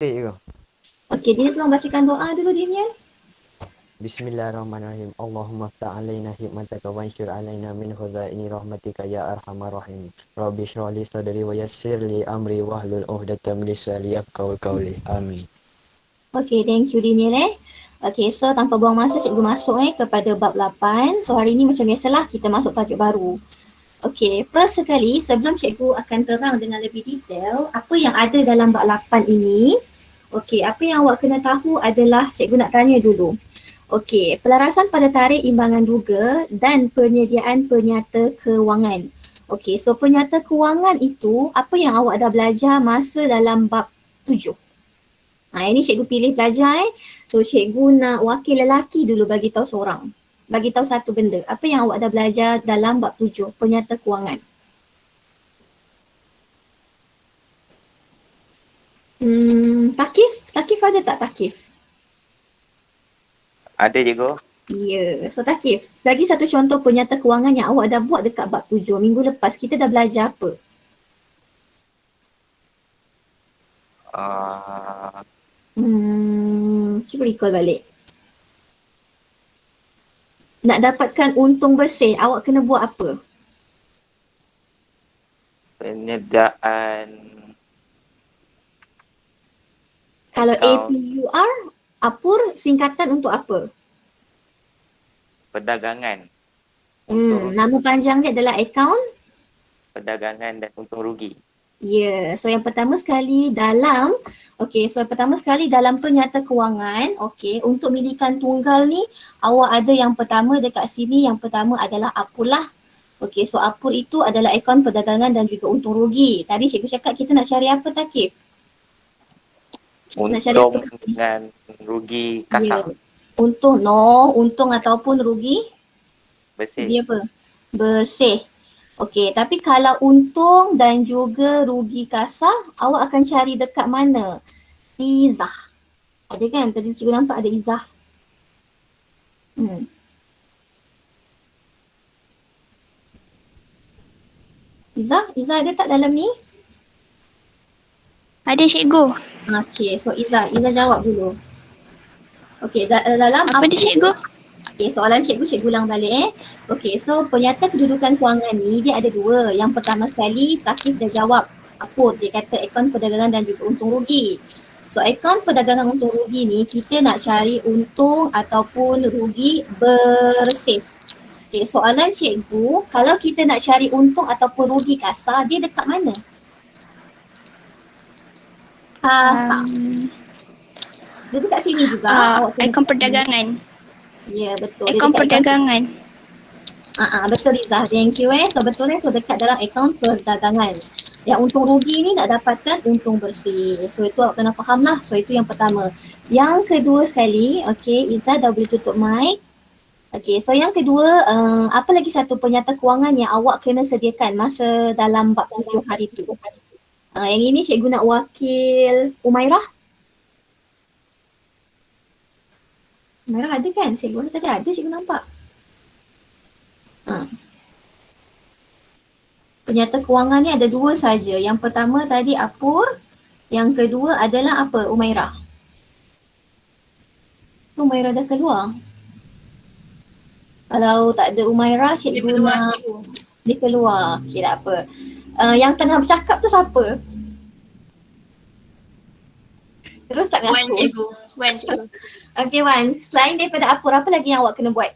Cikgu. Okey, dia tolong bacakan doa dulu Dinian. Bismillahirrahmanirrahim. Allahumma ftah alaina hikmataka wa ansyur alaina min khuzaini rahmatika ya arhamar rahim. Rabbi shrah li sadri wa yassir li amri wahlul 'uqdatam min lisani yafqahu qawli. Amin. Okey, thank you Dinian Okey, so tanpa buang masa cikgu masuk kepada bab 8. So hari ni macam biasalah kita masuk tajuk baru. Okey, first sekali sebelum cikgu akan terang dengan lebih detail apa yang ada dalam bab 8 ini. Okey, apa yang awak kena tahu adalah cikgu nak tanya dulu. Okey, pelarasan pada tarikh imbangan duga dan penyediaan penyata kewangan. Okey, so penyata kewangan itu apa yang awak dah belajar masa dalam bab 7. Ini cikgu pilih belajar So cikgu nak wakil lelaki dulu bagi tahu seorang. Bagi tahu satu benda. Apa yang awak dah belajar dalam bab 7, penyata kewangan. Takif ada tak Takif? Ada cikgu. Ya, so Takif, bagi satu contoh penyata kewangan yang awak dah buat dekat bab 7 minggu lepas. Kita dah belajar apa? Cuba recall balik. Nak dapatkan untung bersih, awak kena buat apa? Penyediaan. Kalau account APUR, apur singkatan untuk apa? perdagangan. Nama panjang dia adalah akaun Perdagangan dan untung rugi. Ya, so yang pertama sekali dalam dalam penyata kewangan, untuk milikan tunggal ni awak ada yang pertama dekat sini, yang pertama adalah apur lah. So apur itu adalah akaun perdagangan dan juga untung rugi. Tadi cikgu cakap kita nak cari apa Takif? Untung dengan rugi kasar. Ya. Untung ataupun rugi Bersih. Rugi apa? Bersih. Okey, tapi kalau untung dan juga rugi kasar, awak akan cari dekat mana? Izah. Ada kan? Tadi cikgu nampak ada izah. Izah ada tak dalam ni? Ada cikgu. Okey, so Izah jawab dulu. Okey, dalam apa dia cikgu? Okey, soalan cikgu ulang balik Okey, so penyata kedudukan kewangan ni dia ada dua. Yang pertama sekali Takif dah jawab apa dia kata akaun perdagangan dan juga untung rugi. So akaun perdagangan untung rugi ni kita nak cari untung ataupun rugi bersih. Okey, soalan cikgu, kalau kita nak cari untung ataupun rugi kasar, dia dekat mana? Kasar. Dia dekat sini juga. Akaun perdagangan. Ya, betul. Akaun perdagangan. Betul Rizah. Thank you So betul so dekat dalam akaun perdagangan. Yang untung rugi ni nak dapatkan untung bersih. So itu awak kena faham lah. So itu yang pertama. Yang kedua sekali, Izzah dah boleh tutup mic. So yang kedua, apa lagi satu penyata kewangan yang awak kena sediakan masa dalam bab 7 hari tu? Yang ini cikgu nak wakil Umairah. Umairah ada kan? Cikgu tadi ada, cikgu nampak. Penyata kewangan ni ada dua saja. Yang pertama tadi apur, yang kedua adalah apa? Umairah. Umairah dah keluar. Kalau tak ada Umairah, cikgu nak dia keluar. Okey, tak apa. Yang tengah bercakap tu siapa? Terus tak mengaku. Wan cikgu. Okey Wan, selain daripada apur, apa lagi yang awak kena buat?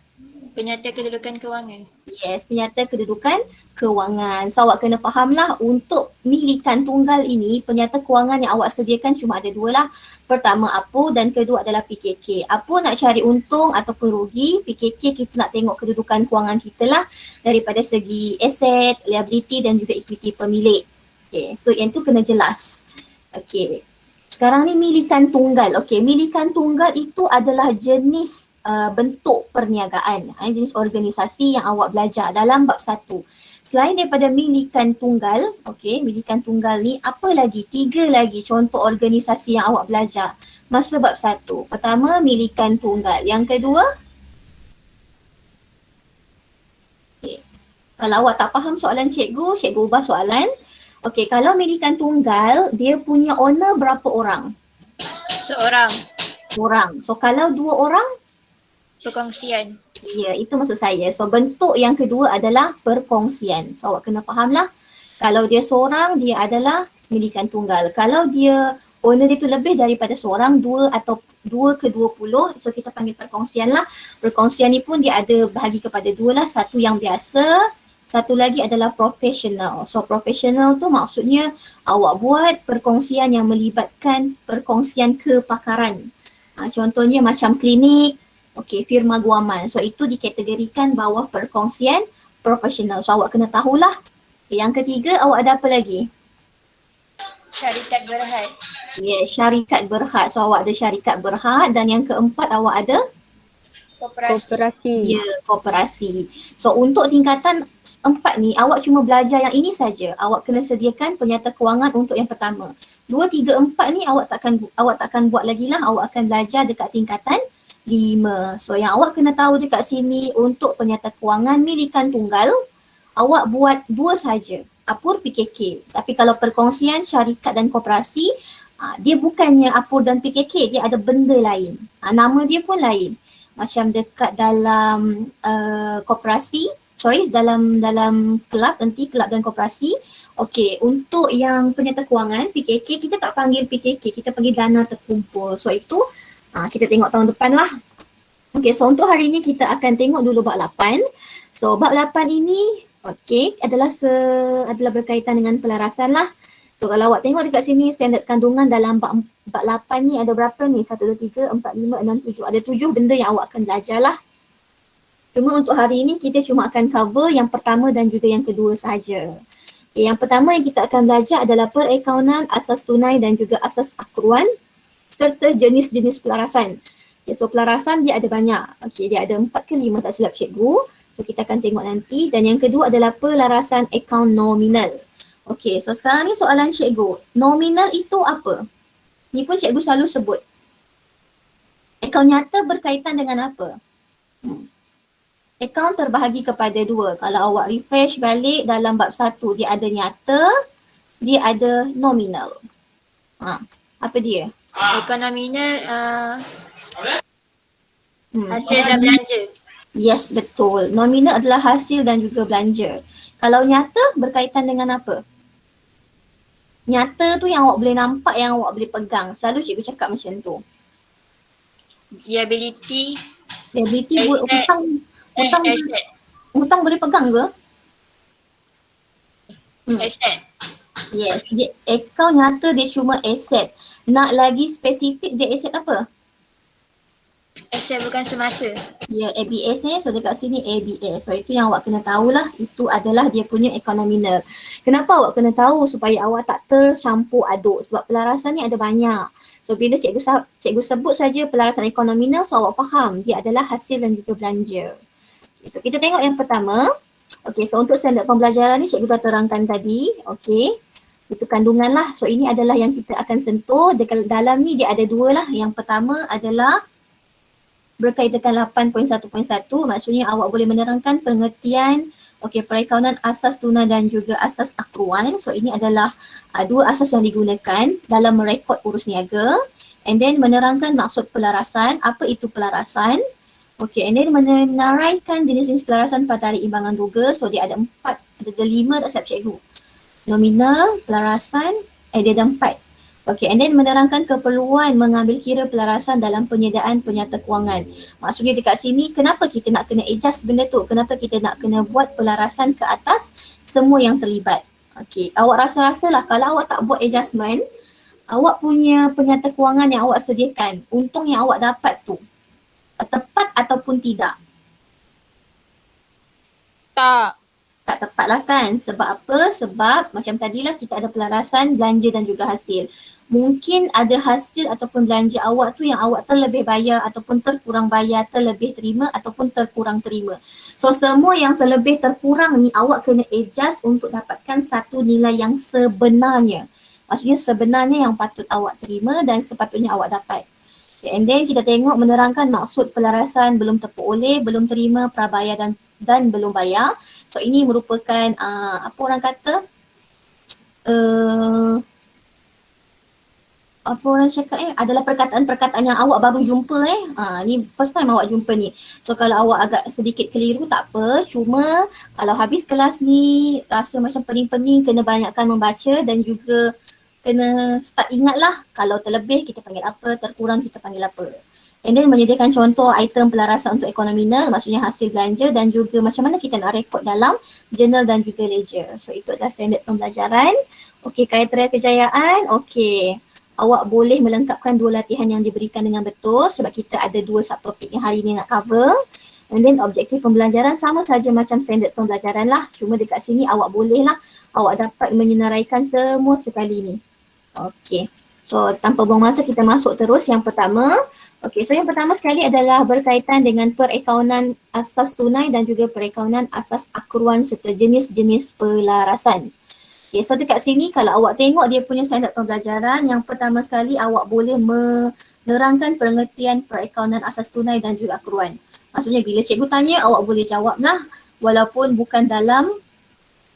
Penyata kedudukan kewangan. Yes, penyata kedudukan kewangan. So awak kena fahamlah untuk milikan tunggal ini, penyata kewangan yang awak sediakan cuma ada dua lah. Pertama apur dan kedua adalah PKK. Apur nak cari untung ataupun rugi, PKK kita nak tengok kedudukan kewangan kita lah daripada segi aset, liability dan juga equity pemilik. So yang tu kena jelas. Sekarang ni milikan tunggal. Milikan tunggal itu adalah jenis bentuk perniagaan, jenis organisasi yang awak belajar dalam bab 1. Selain daripada milikan tunggal, milikan tunggal ni apa lagi? 3 lagi contoh organisasi yang awak belajar masa bab 1. Pertama, milikan tunggal. Yang kedua, kalau awak tak faham soalan cikgu ubah soalan. Kalau milikan tunggal, dia punya owner berapa orang? Seorang. Orang. So kalau 2 orang, Perkongsian. ya itu maksud saya. So bentuk yang kedua adalah perkongsian. So awak kena faham lah. Kalau dia seorang, dia adalah milikan tunggal. Kalau dia owner dia tu lebih daripada seorang, 2 atau 2 ke 20, so kita panggil perkongsian lah. Perkongsian ni pun dia ada bahagi kepada 2 lah. Satu yang biasa, satu lagi adalah profesional. So profesional tu maksudnya awak buat perkongsian yang melibatkan perkongsian kepakaran. Contohnya macam klinik, firma guaman. So itu dikategorikan bawah perkongsian profesional. So awak kena tahulah. Yang ketiga, awak ada apa lagi? Syarikat berhad. Syarikat berhad. So awak ada syarikat berhad dan yang keempat awak ada Koperasi. koperasi. So untuk tingkatan 4 ni awak cuma belajar yang ini saja. Awak kena sediakan penyata kewangan untuk yang pertama. 2, 3, 4 ni awak takkan buat lagi lah. Awak akan belajar dekat tingkatan 5. So yang awak kena tahu dekat sini untuk penyata kewangan milikan tunggal, awak buat 2 saja. Apur PKK. Tapi kalau perkongsian syarikat dan koperasi, dia bukannya apur dan PKK, dia ada benda lain. Nama dia pun lain. Macam dekat dalam koperasi, dalam kelab nanti, kelab dan koperasi. Untuk yang penyata kewangan PKK, kita tak panggil PKK, kita panggil dana terkumpul. So itu kita tengok tahun depan lah. So untuk hari ni kita akan tengok dulu bab 8. So bab 8 ini adalah berkaitan dengan pelarasan lah. So kalau awak tengok dekat sini standard kandungan dalam bab 8 ni ada berapa ni? 1, 2, 3, 4, 5, 6, 7. Ada 7 benda yang awak akan belajar lah. Cuma untuk hari ini kita cuma akan cover yang pertama dan juga yang kedua sahaja. Yang pertama yang kita akan belajar adalah perakaunan, asas tunai dan juga asas akruan serta jenis-jenis pelarasan. So pelarasan dia ada banyak. Dia ada 4 ke 5 tak silap cikgu. So kita akan tengok nanti. Dan yang kedua adalah pelarasan akaun nominal. So sekarang ni soalan cikgu. Nominal itu apa? Ni pun cikgu selalu sebut. Akaun nyata berkaitan dengan apa? Akaun terbahagi kepada 2. Kalau awak refresh balik dalam bab 1, dia ada nyata, dia ada nominal. Apa dia? Akaun nominal hasil dan belanja. Yes, betul. Nominal adalah hasil dan juga belanja. Kalau nyata berkaitan dengan apa? Nyata tu yang awak boleh nampak, yang awak boleh pegang. Selalu cikgu cakap macam tu. Liability. Liability Asset. hutang boleh pegang ke? Asset. Yes, akaun nyata dia cuma aset. Nak lagi spesifik dia aset apa? Aset bukan semasa. Ya, ABS ni. So dekat sini ABS. So itu yang awak kena tahulah. Itu adalah dia punya akaun nominal. Kenapa awak kena tahu? Supaya awak tak tercampur aduk. Sebab pelarasan ni ada banyak. So bila cikgu sebut saja pelarasan akaun nominal, so awak faham dia adalah hasil dan juga belanja. So kita tengok yang pertama. So untuk standard pembelajaran ni cikgu dah terangkan tadi. Itu kandungan lah. So ini adalah yang kita akan sentuh. Dekat dalam ni dia ada 2 lah. Yang pertama adalah berkaitan dengan 8.1.1, maksudnya awak boleh menerangkan pengertian perakaunan asas tunai dan juga asas akruan. So ini adalah 2 asas yang digunakan dalam merekod urus niaga, and then menerangkan maksud pelarasan, apa itu pelarasan. And then menaraikan jenis-jenis pelarasan pada tarik imbangan duga. So dia ada 5 tak silap cikgu. Nominal, pelarasan, dia ada 4. And then menerangkan keperluan mengambil kira pelarasan dalam penyediaan penyata kewangan. Maksudnya dekat sini, kenapa kita nak kena adjust benda tu? Kenapa kita nak kena buat pelarasan ke atas semua yang terlibat? Awak rasa-rasalah kalau awak tak buat adjustment, awak punya penyata kewangan yang awak sediakan, untung yang awak dapat tu, tepat ataupun tidak? Tak tepat lah kan? Sebab apa? Sebab macam tadilah kita ada pelarasan, belanja dan juga hasil. Mungkin ada hasil ataupun belanja awak tu yang awak terlebih bayar ataupun terkurang bayar, terlebih terima ataupun terkurang terima. So semua yang terlebih terkurang ni awak kena adjust untuk dapatkan satu nilai yang sebenarnya. Maksudnya sebenarnya yang patut awak terima dan sepatutnya awak dapat. And then kita tengok menerangkan maksud pelarasan belum terperoleh, belum terima, prabayar dan belum bayar. So ini merupakan apa orang kata apa orang cakap adalah perkataan-perkataan yang awak baru jumpa ni first time awak jumpa ni. So kalau awak agak sedikit keliru tak apa, cuma kalau habis kelas ni rasa macam pening-pening, kena banyakkan membaca dan juga kena start ingat lah kalau terlebih kita panggil apa, terkurang kita panggil apa. And then menyediakan contoh item pelarasan untuk ekonomi nominal, maksudnya hasil belanja dan juga macam mana kita nak rekod dalam journal dan juga ledger. So itu adalah standard pembelajaran. Okey, kriteria kejayaan. Okey, awak boleh melengkapkan 2 latihan yang diberikan dengan betul sebab kita ada 2 subtopik yang hari ni nak cover. And then objektif pembelajaran sama saja macam standard pembelajaran lah. Cuma dekat sini awak boleh lah, awak dapat menyenaraikan semua sekali ni. Okey, so tanpa buang masa kita masuk terus yang pertama. Okey, so yang pertama sekali adalah berkaitan dengan perakaunan asas tunai dan juga perakaunan asas akruan serta jenis-jenis pelarasan. Okey, so dekat sini kalau awak tengok dia punya standard pembelajaran, yang pertama sekali awak boleh menerangkan pengertian perakaunan asas tunai dan juga akruan. Maksudnya bila cikgu tanya, awak boleh jawab lah walaupun bukan dalam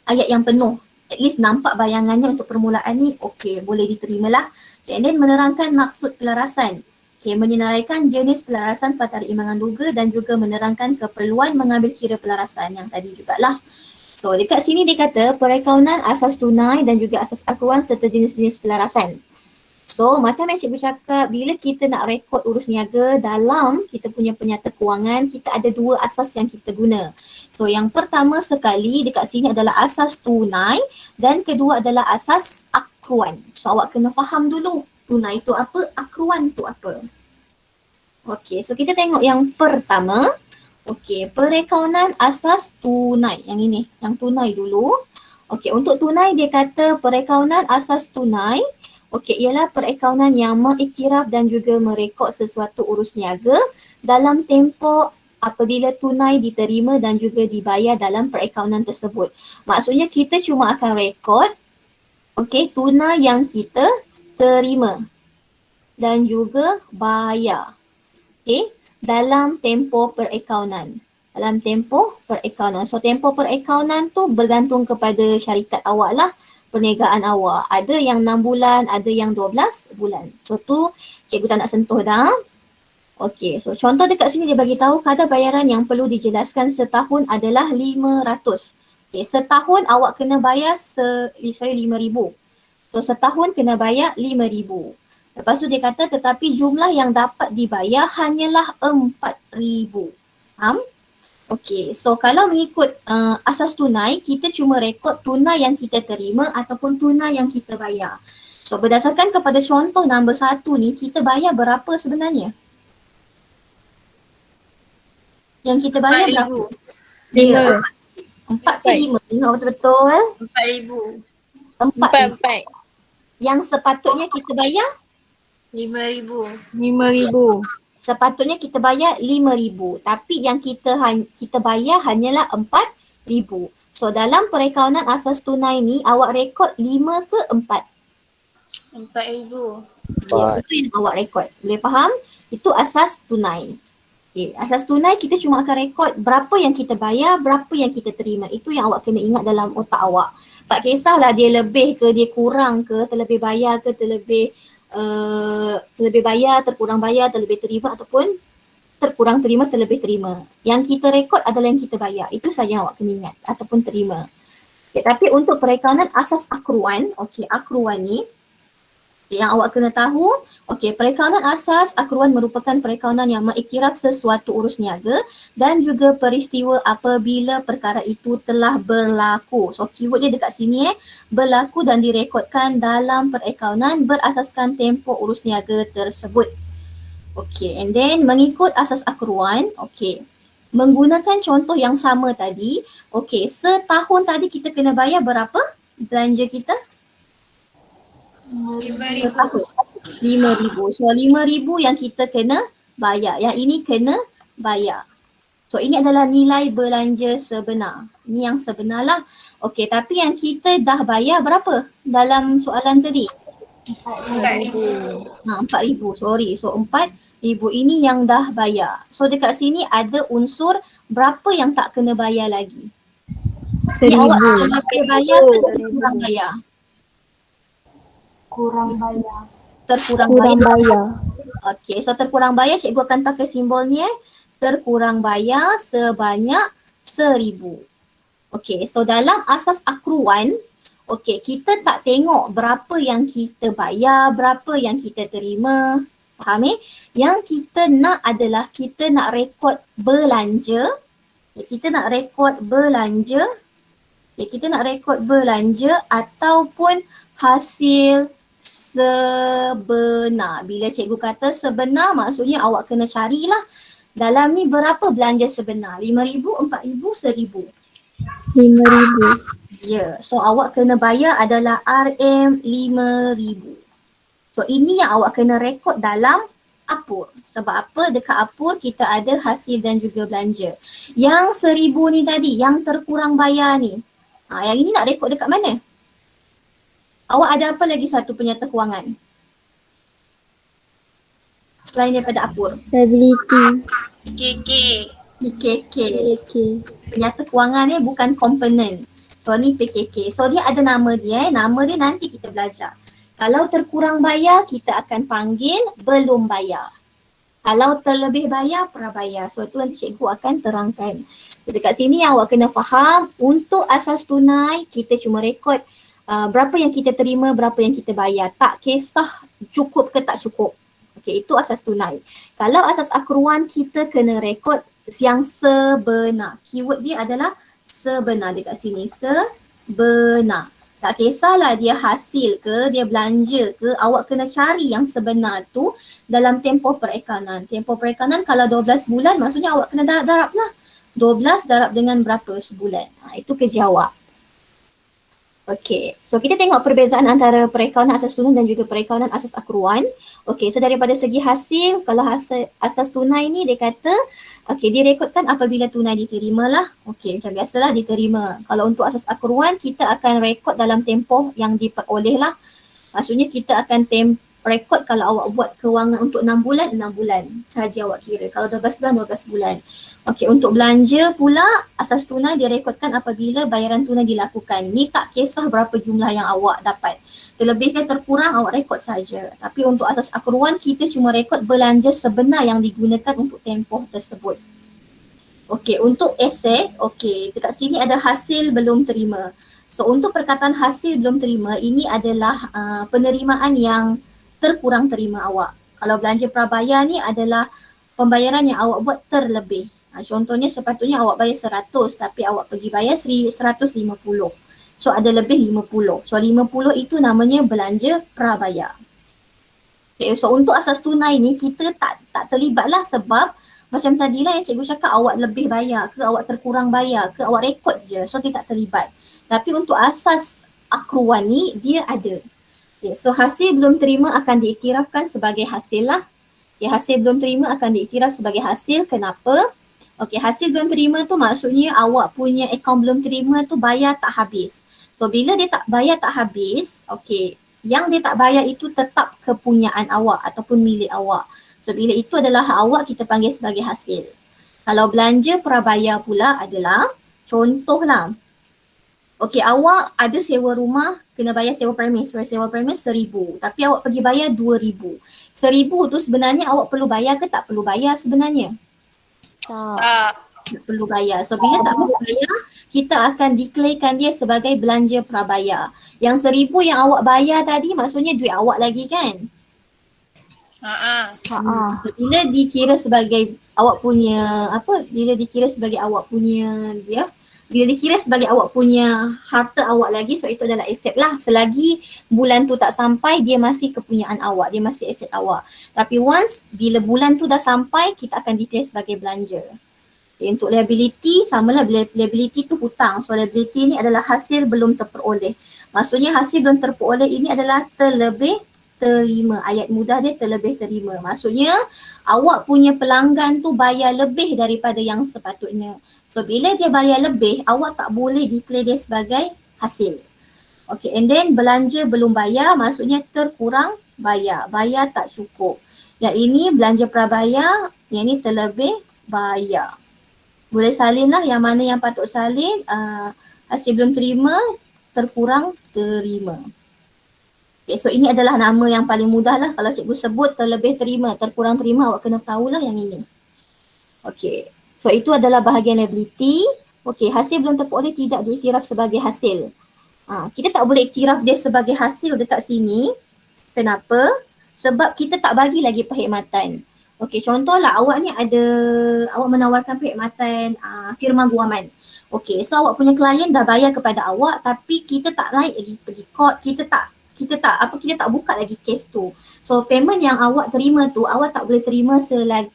ayat yang penuh. At least nampak bayangannya untuk permulaan ni, okey, boleh diterima lah. And then menerangkan maksud pelarasan. Okay, menyenaraikan jenis pelarasan pada imbangan duga dan juga menerangkan keperluan mengambil kira pelarasan yang tadi jugalah. So dekat sini dia kata perakaunan asas tunai dan juga asas akuan serta jenis-jenis pelarasan. So macam yang cikgu cakap, bila kita nak rekod urus niaga dalam kita punya penyata kewangan, kita ada 2 asas yang kita guna. So yang pertama sekali dekat sini adalah asas tunai dan kedua adalah asas akruan. So awak kena faham dulu. Tunai itu apa, akruan itu apa. Okey, so kita tengok yang pertama. Okey, perakaunan asas tunai. Yang ini, yang tunai dulu. Okey, untuk tunai dia kata perakaunan asas tunai. Okey, ialah perakaunan yang mengiktiraf dan juga merekod sesuatu urus niaga dalam tempoh apabila tunai diterima dan juga dibayar dalam perakaunan tersebut. Maksudnya kita cuma akan rekod tunai yang kita terima dan juga bayar. Okey, dalam tempoh perakaunan. Dalam tempoh perakaunan. So tempoh perakaunan tu bergantung kepada syarikat awak lah, perniagaan awak. Ada yang 6 bulan, ada yang 12 bulan. So tu cikgu tak nak sentuh dah. Okey, so contoh dekat sini dia bagi tahu kadar bayaran yang perlu dijelaskan setahun adalah 500. Okey, setahun awak kena bayar 5,000. So setahun kena bayar 5,000. Lepas tu dia kata tetapi jumlah yang dapat dibayar hanyalah 4,000. Faham? Okey, so kalau mengikut asas tunai, kita cuma rekod tunai yang kita terima ataupun tunai yang kita bayar. So berdasarkan kepada contoh nombor 1 ni, kita bayar berapa sebenarnya? Yang kita bayar berapa? 4 ke 5. Tengok betul-betul. 4,000. 4. Yang sepatutnya kita bayar 5,000. sepatutnya kita bayar 5,000. Tapi yang kita bayar hanyalah 4,000. So dalam perakaunan asas tunai ni awak rekod 5 ke 4? 4,000. Ya, itu yang awak rekod. Boleh faham? Itu asas tunai. Okay, asas tunai kita cuma akan rekod berapa yang kita bayar, berapa yang kita terima. Itu yang awak kena ingat dalam otak awak. Tak kisahlah dia lebih ke, dia kurang ke, terlebih bayar ke, terlebih bayar, terkurang bayar, terlebih terima ataupun terkurang terima, terlebih terima. Yang kita rekod adalah yang kita bayar. Itu saja yang awak kena ingat ataupun terima. Okay, tapi untuk perakaunan asas akruan, akruan ni yang awak kena tahu, perakaunan asas akruan merupakan perakaunan yang mengiktiraf sesuatu urus niaga dan juga peristiwa apabila perkara itu telah berlaku. So keyword dia dekat sini berlaku dan direkodkan dalam perakaunan berasaskan tempoh urus niaga tersebut. And then mengikut asas akruan, menggunakan contoh yang sama tadi, setahun tadi kita kena bayar berapa belanja kita? 5,000. 5,000. So 5,000 yang kita kena bayar. Yang ini kena bayar. So ini adalah nilai belanja sebenar. Ini yang sebenar lah. Tapi yang kita dah bayar berapa dalam soalan tadi? 4,000. 4,000. Sorry. So 4,000 ini yang dah bayar. So dekat sini ada unsur berapa yang tak kena bayar lagi. Ni awak kena bayar ke kurang bayar? Kurang bayar. Terkurang Kurang bayar. Okey, so terkurang bayar cikgu akan pakai simbol ni terkurang bayar sebanyak 1,000. Okey, so dalam asas akruan, okey, kita tak tengok berapa yang kita bayar, berapa yang kita terima. Faham Yang kita nak adalah kita nak rekod belanja. Kita nak rekod belanja. Kita nak rekod belanja ataupun hasil sebenar. Bila cikgu kata sebenar, maksudnya awak kena carilah dalam ni berapa belanja sebenar. 5,000, 4,000, 1,000. 5,000. Ya, so awak kena bayar adalah RM5,000. So ini yang awak kena rekod dalam Apur. Sebab apa? Dekat Apur kita ada hasil dan juga belanja. Yang 1,000 ni tadi, yang terkurang bayar ni. Yang ini nak rekod dekat mana? Awak ada apa lagi satu penyata kewangan? Selain daripada Apur. Liability. KK. PKK. Okay. Penyata kewangan ni bukan komponen. So ni PKK. So dia ada nama dia. Nama dia nanti kita belajar. Kalau terkurang bayar, kita akan panggil belum bayar. Kalau terlebih bayar, prabayar. So tu nanti cikgu akan terangkan. Dekat sini awak kena faham, untuk asas tunai kita cuma rekod berapa yang kita terima, berapa yang kita bayar. Tak kisah cukup ke tak cukup. Okey, itu asas tunai. Kalau asas akruan, kita kena rekod yang sebenar. Keyword dia adalah sebenar dekat sini. Sebenar. Tak kisahlah dia hasil ke, dia belanja ke, awak kena cari yang sebenar tu dalam tempoh perekanan. Tempoh perekanan kalau 12 bulan, maksudnya awak kena darab lah. 12 darab dengan berapa sebulan. Itu kerja awak. Okey, so kita tengok perbezaan antara perekaunan asas tunai dan juga perekaunan asas akruan. Okey, so daripada segi hasil, kalau asas tunai ni dia kata, okey, direkodkan apabila tunai diterima lah. Okey, macam biasalah diterima. Kalau untuk asas akruan, kita akan rekod dalam tempoh yang diperoleh lah. Maksudnya kita akan rekod kalau awak buat kewangan untuk 6 bulan, 6 bulan sahaja awak kira. Kalau 12 bulan, 12 bulan. Okey, untuk belanja pula, asas tunai direkodkan apabila bayaran tunai dilakukan. Ni tak kisah berapa jumlah yang awak dapat. Terlebih ke terkurang, awak rekod saja. Tapi untuk asas akruan, kita cuma rekod belanja sebenar yang digunakan untuk tempoh tersebut. Okey, untuk aset, okey, dekat sini ada hasil belum terima. So, untuk perkataan hasil belum terima, ini adalah penerimaan yang terkurang terima awak. Kalau belanja prabayar ni adalah pembayaran yang awak buat terlebih. Contohnya sepatutnya awak bayar 100 tapi awak pergi bayar 150. So ada lebih 50. So 50 itu namanya belanja prabayar. Okay, so untuk asas tunai ni kita tak terlibat lah sebab macam tadilah yang cikgu cakap awak lebih bayar ke, awak terkurang bayar ke, awak rekod je. So kita tak terlibat. Tapi untuk asas akruan ni dia ada. Okay, so hasil belum terima akan diiktirafkan sebagai hasil lah. Okay, hasil belum terima akan diiktiraf sebagai hasil. Kenapa? Okey, hasil belum terima tu maksudnya awak punya akaun belum terima tu bayar tak habis. So bila dia tak bayar tak habis, okey, yang dia tak bayar itu tetap kepunyaan awak ataupun milik awak. So bila itu adalah hak awak, kita panggil sebagai hasil. Kalau belanja prabayar pula adalah, contohlah, okey, awak ada sewa rumah, kena bayar sewa premis. Sewa premis 1,000 tapi awak pergi bayar 2,000. 1,000 tu sebenarnya awak perlu bayar ke tak perlu bayar sebenarnya? Tak. Tak perlu bayar. So bila tak perlu bayar, kita akan declarekan dia sebagai belanja prabayar. Yang 1,000 yang awak bayar tadi maksudnya duit awak lagi kan? So bila dikira sebagai awak punya bila dikira sebagai awak punya bila dikira sebagai awak punya harta awak lagi, so itu adalah aset lah. Selagi bulan tu tak sampai, dia masih kepunyaan awak, dia masih aset awak. Tapi once bila bulan tu dah sampai, kita akan declare sebagai belanja. Okay, untuk liability, samalah, liability tu hutang. So liability ni adalah hasil belum terperoleh. Maksudnya hasil belum terperoleh ini adalah terlebih terima. Ayat mudah dia terlebih terima. Maksudnya awak punya pelanggan tu bayar lebih daripada yang sepatutnya. So bila dia bayar lebih, awak tak boleh declare dia sebagai hasil. Okay, and then belanja belum bayar maksudnya terkurang bayar. Bayar tak cukup. Yang ini belanja prabayar, yang ini terlebih bayar. Boleh salin lah yang mana yang patut salin, hasil belum terima, terkurang terima. Okay, so ini adalah nama yang paling mudah lah. Kalau cikgu sebut terlebih terima, terkurang terima, awak kena tahulah yang ini. Okay, so itu adalah bahagian liability. Okay, hasil belum terperoleh tidak diiktiraf sebagai hasil. Kita tak boleh iktiraf dia sebagai hasil dekat sini. Kenapa? Sebab kita tak bagi lagi perkhidmatan. Okey, contohlah awak ni awak menawarkan perkhidmatan firma guaman. Okey, so awak punya klien dah bayar kepada awak tapi kita tak naik lagi pergi court, kita tak buka lagi kes tu. So payment yang awak terima tu awak tak boleh terima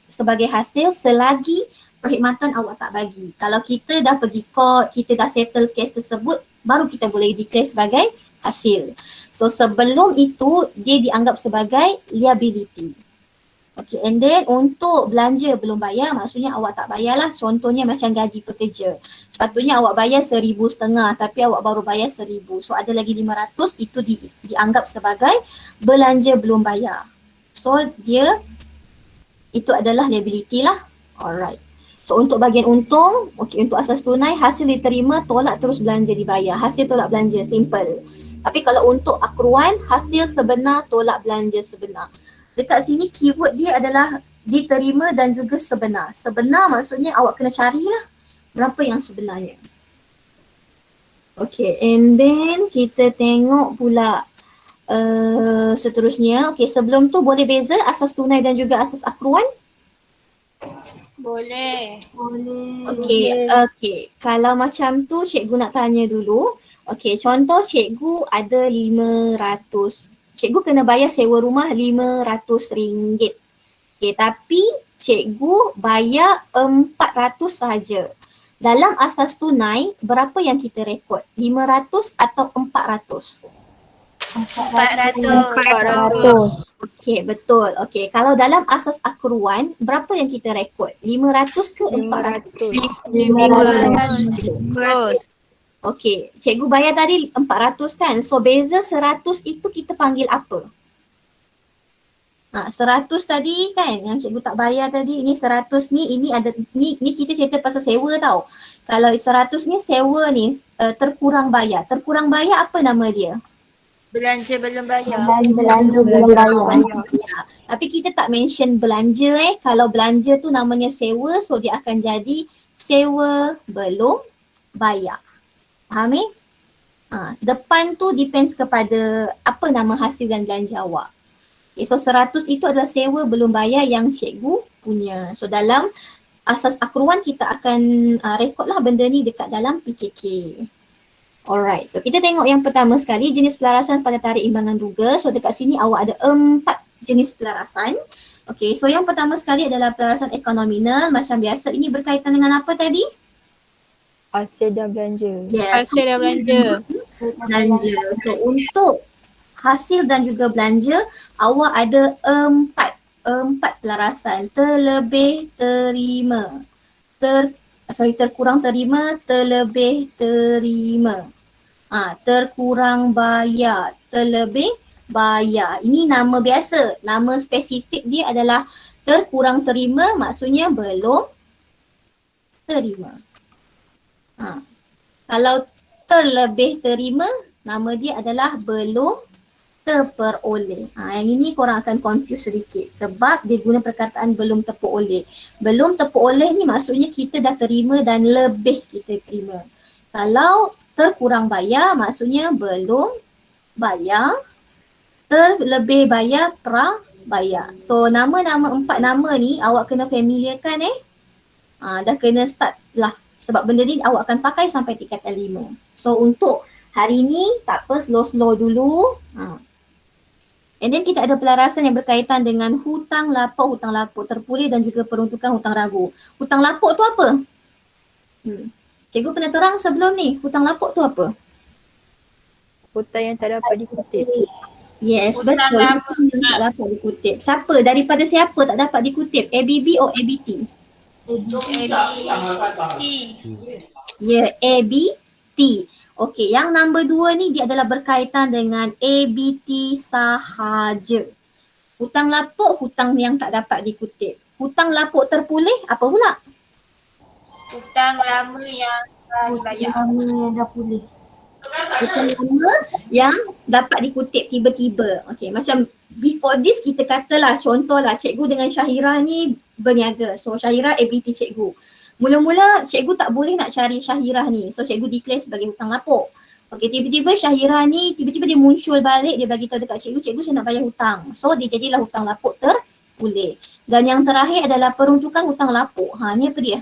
sebagai hasil selagi perkhidmatan awak tak bagi. Kalau kita dah pergi court, kita dah settle kes tersebut, baru kita boleh declare sebagai hasil. So sebelum itu dia dianggap sebagai liability. Okay, and then untuk belanja belum bayar, maksudnya awak tak bayarlah. Contohnya macam gaji pekerja. Sepatutnya awak bayar 1,500 tapi awak baru bayar 1,000. So ada lagi 500, itu dianggap sebagai belanja belum bayar. So dia itu adalah liability lah. Alright. So untuk bahagian untung, okay, untuk asas tunai, hasil diterima, tolak terus belanja dibayar. Hasil tolak belanja, simple. Tapi kalau untuk akruan, hasil sebenar, tolak belanja sebenar. Dekat sini keyword dia adalah diterima dan juga sebenar. Sebenar maksudnya awak kena carilah berapa yang sebenarnya. Okay, and then kita tengok pula seterusnya. Okay, sebelum tu boleh beza asas tunai dan juga asas akruan? Boleh. Okay. Kalau macam tu cikgu nak tanya dulu. Okay, contoh cikgu ada 500. Cikgu kena bayar sewa rumah RM500. Okay, tapi cikgu bayar 400 sahaja. Dalam asas tunai, berapa yang kita rekod? 500 atau 400? 400. Okay, betul. Okay, kalau dalam asas akruan, berapa yang kita rekod? 500 ke 400? 500. Okay, cikgu bayar tadi 400 kan? So beza 100 itu kita panggil apa? 100 tadi kan yang cikgu tak bayar tadi, ini 100 ni kita cerita pasal sewa tau. Kalau 100 ni sewa ni terkurang bayar. Terkurang bayar apa nama dia? Belanja belum bayar. Belanja belum bayar. Tapi kita tak mention belanja Kalau belanja tu namanya sewa, so dia akan jadi sewa belum bayar. Faham depan tu depends kepada apa nama hasil dan belanja awak. Okay, so 100 itu adalah sewa belum bayar yang cikgu punya. So dalam asas akruan kita akan rekod lah benda ni dekat dalam PKK. Alright, so kita tengok yang pertama sekali, jenis pelarasan pada tarikh imbangan duga. So dekat sini awak ada 4 jenis pelarasan. Okay, so yang pertama sekali adalah pelarasan ekonominal. Macam biasa, ini berkaitan dengan apa tadi? Hasil dan belanja. Yes. Hasil dan belanja. So untuk hasil dan juga belanja, awak ada 4 pelarasan. Terlebih terima. Terkurang terima, terlebih terima. Terkurang bayar, terlebih bayar. Ini nama biasa. Nama spesifik dia adalah terkurang terima, maksudnya belum terima. Kalau terlebih terima, nama dia adalah belum terperoleh. Yang ini korang akan confuse sedikit sebab dia guna perkataan belum terperoleh. Belum terperoleh ni maksudnya kita dah terima dan lebih kita terima. Kalau terkurang bayar maksudnya belum bayar, terlebih bayar, prabayar. So nama-nama 4 nama ni awak kena familiarkan dah kena start lah. Sebab benda ni awak akan pakai sampai tingkatan 5. So untuk hari ni tak apa, slow-slow dulu. And then kita ada pelarasan yang berkaitan dengan hutang lapuk terpulih dan juga peruntukan hutang ragu. Hutang lapuk tu apa? Cikgu pernah terang sebelum ni, hutang lapuk tu apa? Hutang yang tak dapat dikutip. Yes, Hutang betul. lapuk. Hutang yang tak dapat dikutip. Siapa? Daripada siapa tak dapat dikutip? ABB atau ABT? Ya, ABT. Okey, yang nombor 2 ni dia adalah berkaitan dengan ABT sahaja. Hutang lapuk, hutang yang tak dapat dikutip. Hutang lapuk terpulih, apa pula? Hutang lama yang dah dibayar. Lama yang dah pulih. Hutang lama yang dapat dikutip tiba-tiba. Okey, macam before this kita katalah contohlah cikgu dengan Syahira ni berniaga. So Syahira ABT cikgu. Mula-mula cikgu tak boleh nak cari Syahira ni. So cikgu declare sebagai hutang lapuk. Okey, tiba-tiba Syahira ni tiba-tiba dia muncul balik, dia bagi tahu dekat cikgu, cikgu saya nak bayar hutang. So dia jadilah hutang lapuk terpulih. Dan yang terakhir adalah peruntukan hutang lapuk. Ni apa dia?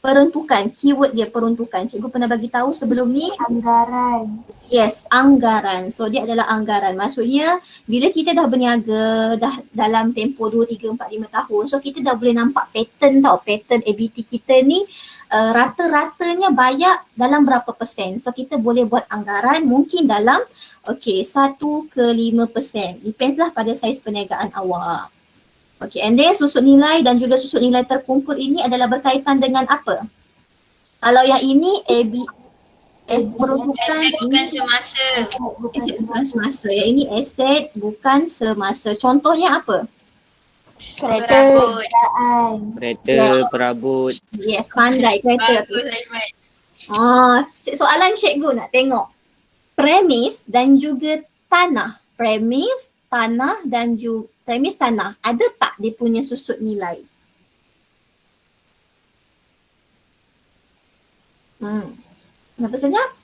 Peruntukan, keyword dia peruntukan. Cikgu pernah bagi tahu sebelum ni. Anggaran. Yes, anggaran. So dia adalah anggaran. Maksudnya bila kita dah berniaga dah dalam tempoh 2, 3, 4, 5 tahun. So kita dah boleh nampak pattern tau. Pattern ABT kita ni rata-ratanya bayar dalam berapa persen. So kita boleh buat anggaran mungkin dalam 1 ke 5%. Depends lah pada saiz perniagaan awak. Okay, and then susut nilai dan juga susut nilai terkumpul ini adalah berkaitan dengan apa? Kalau yang ini peruntukan Aset bukan semasa. aset bukan semasa. Yang ini aset bukan semasa. Contohnya apa? Kereta. Perabot. Kereta, perabot. Yes, pandai kereta. Bagus Aiman. Soalan cikgu nak tengok. Premis dan juga tanah. Premis, tanah dan juga premis tanah. Ada tak dia punya susut nilai? Kenapa senyap?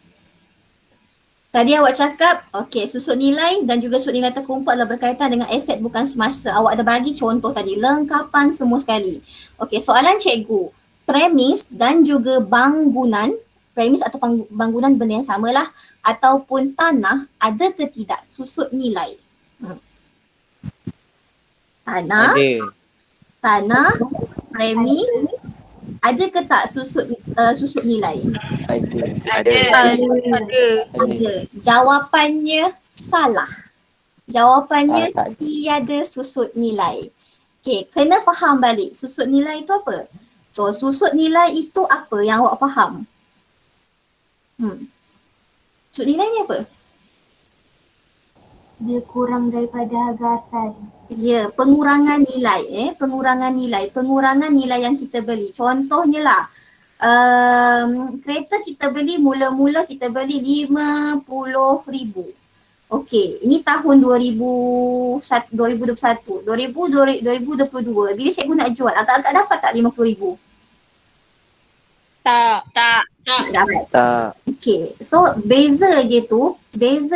Tadi awak cakap, susut nilai dan juga susut nilai terkumpul adalah berkaitan dengan aset bukan semasa. Awak ada bagi contoh tadi, lengkapan semua sekali. Soalan cikgu, premis dan juga bangunan, premis atau bangunan benda yang samalah, ataupun tanah, ada ke tidak susut nilai? Tanah, premis, ada ke tak susut nilai? Ada. Ada. Jawapannya salah. Jawapannya tiada susut nilai. Kena faham balik susut nilai itu apa? So susut nilai itu apa yang awak faham? Susut nilai ni apa? Dia kurang daripada harga asal. Ya, pengurangan nilai. Pengurangan nilai yang kita beli. Contohnya lah, kereta kita beli mula-mula kita beli RM50,000. Ini tahun 2021, 2022. Bila cikgu nak jual, agak-agak dapat tak RM50,000? Tak. Dapat. Tak. So beza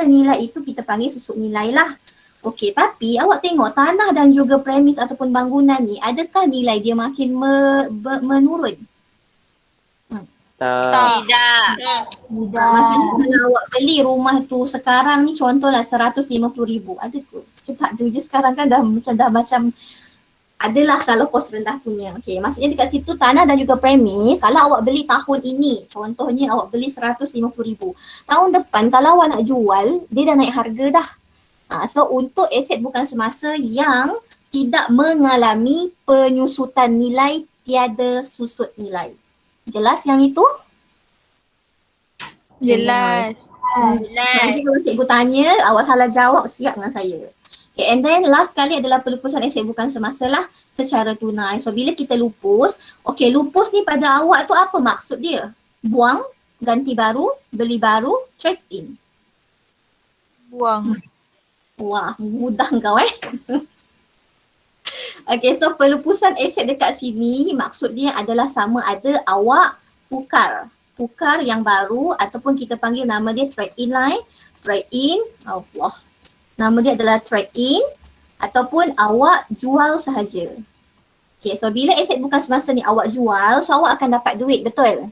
nilai itu kita panggil susut nilai lah. Tapi awak tengok tanah dan juga premis ataupun bangunan ni, adakah nilai dia makin menurun? Tidak. Maksudnya kalau awak beli rumah tu sekarang ni contohlah RM150,000, ada ke? Cepat tu je sekarang kan dah macam adalah kalau kos rendah punya. Maksudnya dekat situ tanah dan juga premis, kalau awak beli tahun ini, contohnya awak beli RM150,000. Tahun depan kalau awak nak jual, dia dah naik harga dah. So untuk aset bukan semasa yang tidak mengalami penyusutan nilai, tiada susut nilai. Jelas yang itu? Jelas. Nanti kalau cikgu tanya, awak salah jawab, siap dengan saya. And then last kali adalah pelupusan aset bukan semasa lah secara tunai. So bila kita lupus, lupus ni pada awak tu apa maksud dia? Buang, ganti baru, beli baru, trade in. Buang. Wah, mudah kau so pelupusan aset dekat sini maksud dia adalah sama ada awak tukar yang baru ataupun kita panggil nama dia trade in nama dia adalah trade in ataupun awak jual sahaja. So bila aset bukan semasa ni awak jual, so awak akan dapat duit, betul?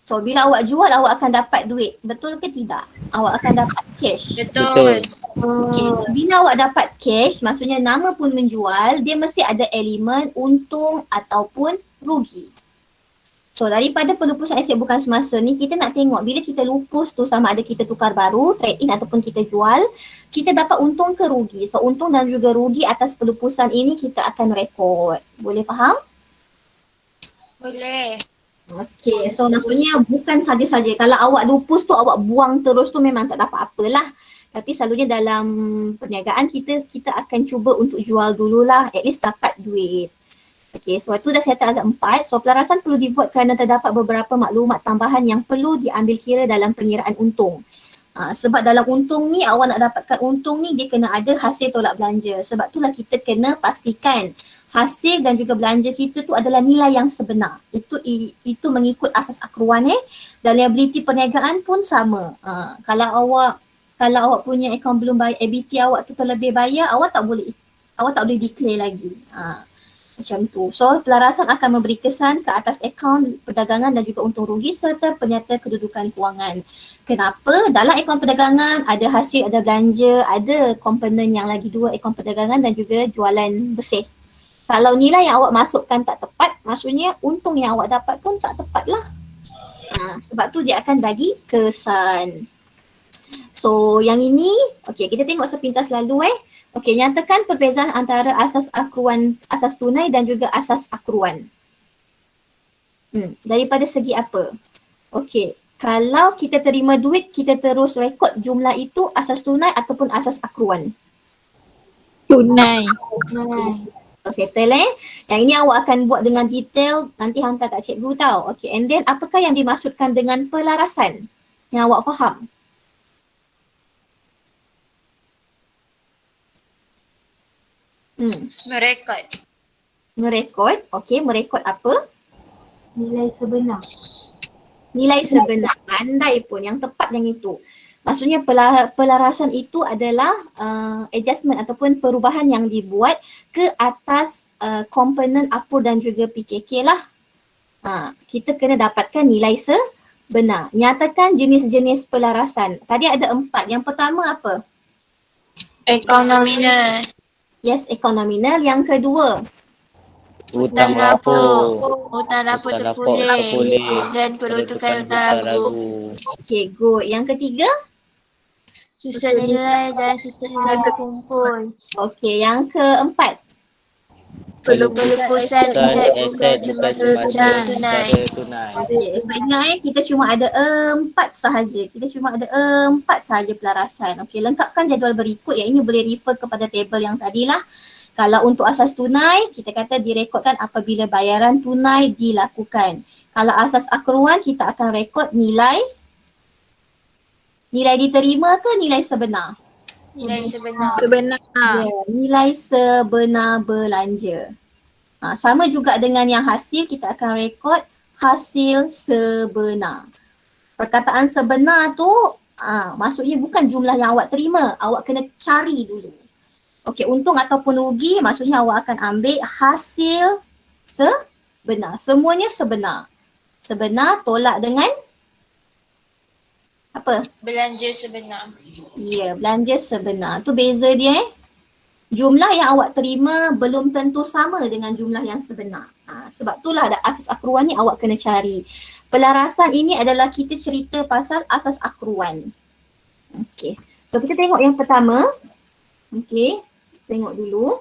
So bila awak jual, awak akan dapat duit, betul ke tidak? Awak akan dapat cash. Betul. So bila awak dapat cash, maksudnya nama pun menjual, dia mesti ada elemen untung ataupun rugi. So daripada pelupusan aset bukan semasa ni, kita nak tengok bila kita lupus tu sama ada kita tukar baru, trade in ataupun kita jual, kita dapat untung ke rugi. So untung dan juga rugi atas pelupusan ini kita akan rekod. Boleh faham? Boleh. So maksudnya bukan saja-saja kalau awak lupus tu awak buang terus tu memang tak dapat apalah. Tapi selalunya dalam perniagaan kita akan cuba untuk jual dululah, at least dapat duit. Okey, so itu dah settle ada 4. So pelarasan perlu dibuat kerana terdapat beberapa maklumat tambahan yang perlu diambil kira dalam pengiraan untung. Sebab dalam untung ni, awak nak dapatkan untung ni, dia kena ada hasil tolak belanja. Sebab itulah kita kena pastikan hasil dan juga belanja kita tu adalah nilai yang sebenar. Itu mengikut asas akruan dan liability perniagaan pun sama. Kalau awak punya akaun belum bayar, ABT awak tu terlebih bayar, awak tak boleh declare lagi. Macam tu. So pelarasan akan memberi kesan ke atas akaun perdagangan dan juga untung rugi serta penyata kedudukan kewangan. Kenapa? Dalam akaun perdagangan ada hasil, ada belanja, ada komponen yang lagi dua, akaun perdagangan dan juga jualan bersih. Kalau nilai yang awak masukkan tak tepat, maksudnya untung yang awak dapat pun tak tepat lah. Sebab tu dia akan bagi kesan. So yang ini, okey, kita tengok sepintas lalu Okey, nyatakan perbezaan antara asas akruan, asas tunai dan juga asas akruan. Daripada segi apa? Okey, kalau kita terima duit, kita terus rekod jumlah itu asas tunai ataupun asas akruan? Tunai. So settle Yang ini awak akan buat dengan detail, nanti hantar kat cikgu tau. Okey, and then apakah yang dimaksudkan dengan pelarasan yang awak faham? Merekod. Merekod, okey, merekod apa? Nilai sebenar. Nilai sebenar. Andai pun, yang tepat yang itu. Maksudnya pelarasan itu adalah adjustment ataupun perubahan yang dibuat ke atas komponen APUR dan juga PKK lah. Kita kena dapatkan nilai sebenar. Nyatakan jenis-jenis pelarasan. Tadi ada 4. Yang pertama apa? Ekonominal. Yes, ekonominal. Yang kedua? Hutang lapor. Hutang lapor Hutang lapor terpulih. terpulih. Dan peruntukan hutang ragu. Okay, good. Yang ketiga? Susun nilai dan susun nilai berkumpul. Okay, yang keempat? Pelupusan Aset bukan semasa tunai. tunai. Okay, so ingat kita cuma ada 4 sahaja. Kita cuma ada 4 sahaja pelarasan. Okay, lengkapkan jadual berikut. Yang ini boleh refer kepada table yang tadilah. Kalau untuk asas tunai, kita kata direkodkan apabila bayaran tunai dilakukan. Kalau asas akruan, kita akan rekod nilai diterima ke nilai sebenar? Nilai sebenar. Ya, nilai sebenar belanja. Sama juga dengan yang hasil, kita akan rekod hasil sebenar. Perkataan sebenar tu maksudnya bukan jumlah yang awak terima, awak kena cari dulu. Okey, untung ataupun rugi maksudnya awak akan ambil hasil sebenar. Semuanya sebenar. Sebenar tolak dengan apa? Belanja sebenar. Ya, belanja sebenar. Tu beza dia Jumlah yang awak terima belum tentu sama dengan jumlah yang sebenar. Sebab itulah ada asas akruan ni awak kena cari. Pelarasan ini adalah kita cerita pasal asas akruan. Okey. So kita tengok yang pertama. Okey. Tengok dulu.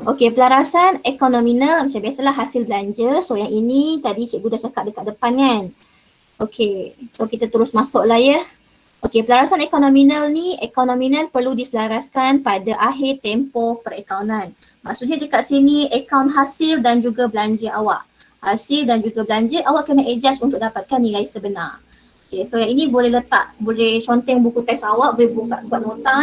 Okey, pelarasan ekonominal macam biasalah hasil belanja. So yang ini tadi cikgu dah cakap dekat depan kan. Okey. So kita terus masuk lah ya. Okey, pelarasan ekonominal ni, ekonominal perlu diselaraskan pada akhir tempoh perakaunan. Maksudnya dekat sini akaun hasil dan juga belanja awak. Hasil dan juga belanja awak kena adjust untuk dapatkan nilai sebenar. Okey, so yang ini boleh boleh conteng buku teks awak, boleh buat nota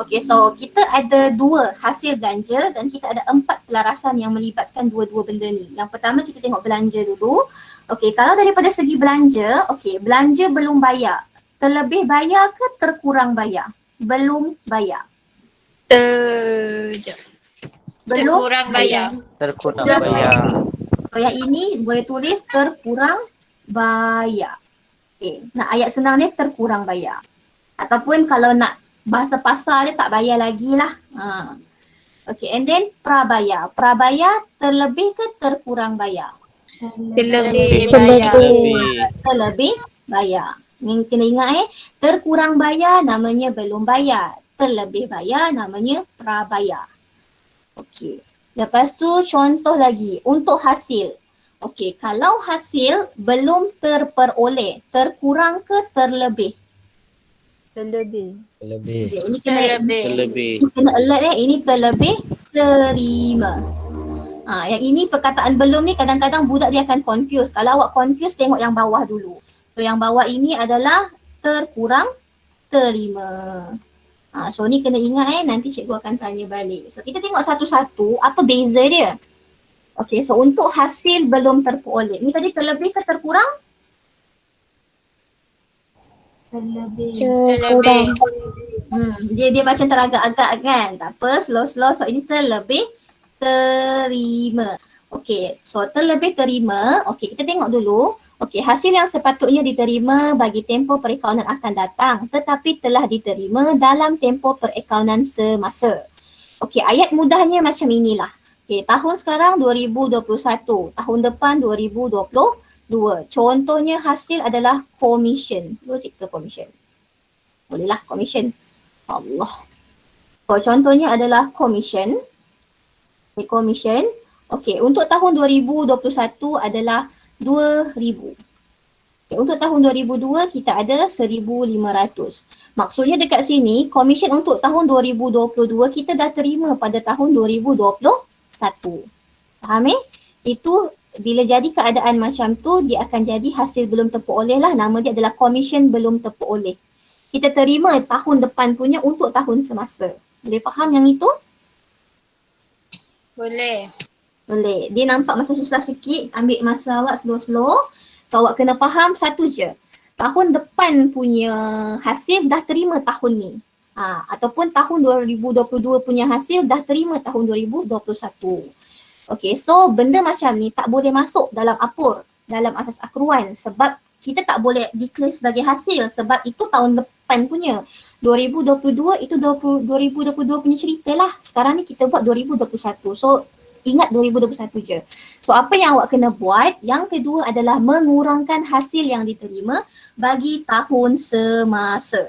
Okey, so kita ada 2 hasil belanja dan kita ada 4 pelarasan yang melibatkan dua-dua benda ni. Yang pertama kita tengok belanja dulu. Okey, kalau daripada segi belanja, okey, belanja belum bayar. Terlebih bayar ke terkurang bayar? Belum bayar. Belum Terkurang bayar. Terkurang bayar. So yang ini boleh tulis terkurang bayar. Okay. Nak ayat senang ni terkurang bayar. Ataupun kalau nak bahasa pasar dia tak bayar lagi lah. Okay, and then prabayar. Prabayar terlebih ke terkurang bayar? Terlebih bayar. Terlebih bayar. Yang kena ingat terkurang bayar namanya belum bayar. Terlebih bayar namanya prabayar. Okey. Lepas tu contoh lagi untuk hasil. Okey, kalau hasil belum terperoleh, terkurang ke terlebih? Lebih. Okay, ini kena Terlebih. Ini kena alert ini terlebih terima. Yang ini perkataan belum ni kadang-kadang budak dia akan confuse. Kalau awak confuse, tengok yang bawah dulu. So yang bawah ini adalah terkurang terima. So ni kena ingat nanti cikgu akan tanya balik. So kita tengok satu-satu apa beza dia. Okay, so untuk hasil belum terperoleh. Ni tadi terlebih ke terkurang? Terlebih. Terlebih. Dia macam teragak-agak kan. Tak apa, slow-slow. So ini terlebih terima. Okay, so terlebih terima. Okay, kita tengok dulu. Okay, hasil yang sepatutnya diterima bagi tempoh perakaunan akan datang tetapi telah diterima dalam tempoh perakaunan semasa. Okay, ayat mudahnya macam inilah. Okay, tahun sekarang 2021, tahun depan 2022. Contohnya hasil adalah commission. Logik ke commission? Bolehlah commission. Allah. So, contohnya adalah commission. Okay, commission. Okay, untuk tahun 2021 adalah 2,000. Okay, untuk tahun 2002 kita ada 1,500. Maksudnya dekat sini, commission untuk tahun 2022 kita dah terima pada tahun 2021. Faham Itu bila jadi keadaan macam tu, dia akan jadi hasil belum terperoleh lah. Nama dia adalah commission belum terperoleh. Kita terima tahun depan punya untuk tahun semasa. Boleh faham yang itu? Boleh. Boleh. Dia nampak macam susah sikit. Ambil masa awak slow-slow. So awak kena faham satu je. Tahun depan punya hasil dah terima tahun ni. Ataupun tahun 2022 punya hasil dah terima tahun 2021. Okay, so benda macam ni tak boleh masuk dalam apur, dalam asas akruan sebab kita tak boleh declare sebagai hasil sebab itu tahun depan punya. 2022 itu 2022 punya cerita lah. Sekarang ni kita buat 2021. So ingat 2021 je. So apa yang awak kena buat, yang kedua adalah mengurangkan hasil yang diterima bagi tahun semasa.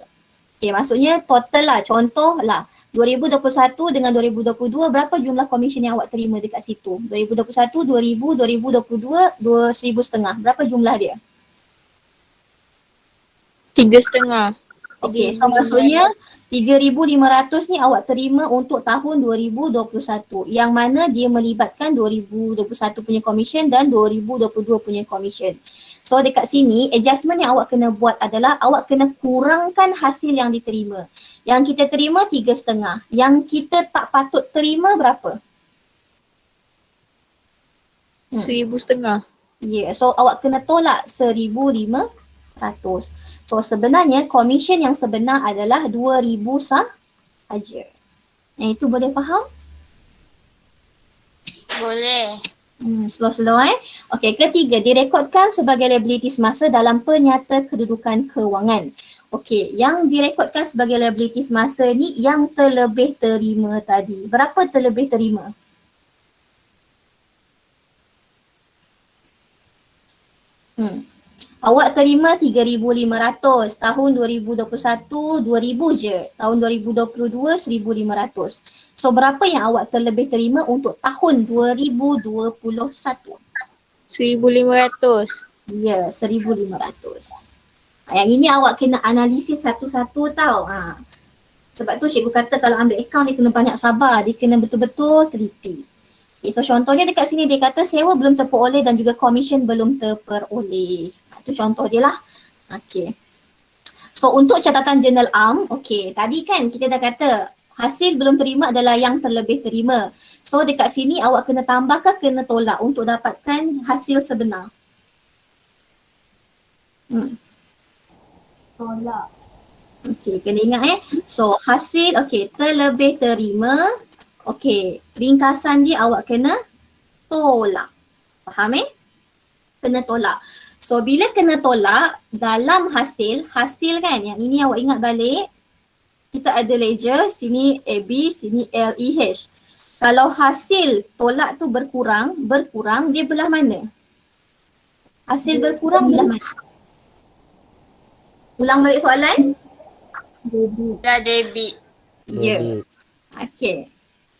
Okay, maksudnya total lah, contoh lah 2021 dengan 2022 berapa jumlah komisen yang awak terima dekat situ? 2021, 2000, 2022, 2,500. Berapa jumlah dia? 3,500. Okay, so maksudnya 3,500 ni awak terima untuk tahun 2021 yang mana dia melibatkan 2021 punya komisen dan 2022 punya komisen. So dekat sini adjustment yang awak kena buat adalah awak kena kurangkan hasil yang diterima. Yang kita terima 3,500. Yang kita tak patut terima berapa? 1,500. Ya, so awak kena tolak 1,500. So sebenarnya komisen yang sebenar adalah 2,000 sahaja. Yang itu boleh faham? Boleh. Slow-slow Okey, ketiga, direkodkan sebagai liability semasa dalam penyata kedudukan kewangan. Okey, yang direkodkan sebagai liability semasa ni yang terlebih terima tadi. Berapa terlebih terima? Awak terima 3,500. Tahun 2021, 2,000 je. Tahun 2022, 1,500. So berapa yang awak terlebih terima untuk tahun 2021? 1,500. Ya, 1,500. Yang ini awak kena analisis satu-satu tau. Sebab tu cikgu kata kalau ambil akaun dia kena banyak sabar. Dia kena betul-betul teliti. Okay, so contohnya dekat sini dia kata sewa belum terperoleh dan juga komisen belum terperoleh. Itu contoh dia lah. Okay. So untuk catatan jurnal am, okay, tadi kan kita dah kata hasil belum terima adalah yang terlebih terima. So dekat sini awak kena tambah ke kena tolak untuk dapatkan hasil sebenar? Tolak. Okay, kena ingat So hasil, okay, terlebih terima. Okay, ringkasan dia awak kena tolak. Faham Kena tolak. So bila kena tolak dalam hasil kan yang ini awak ingat balik. Kita ada ledger, sini AB, sini LEH. Kalau hasil tolak tu berkurang, dia belah mana? Hasil berkurang belah mana? Ulang balik soalan. Dah debit. Ya. Okay.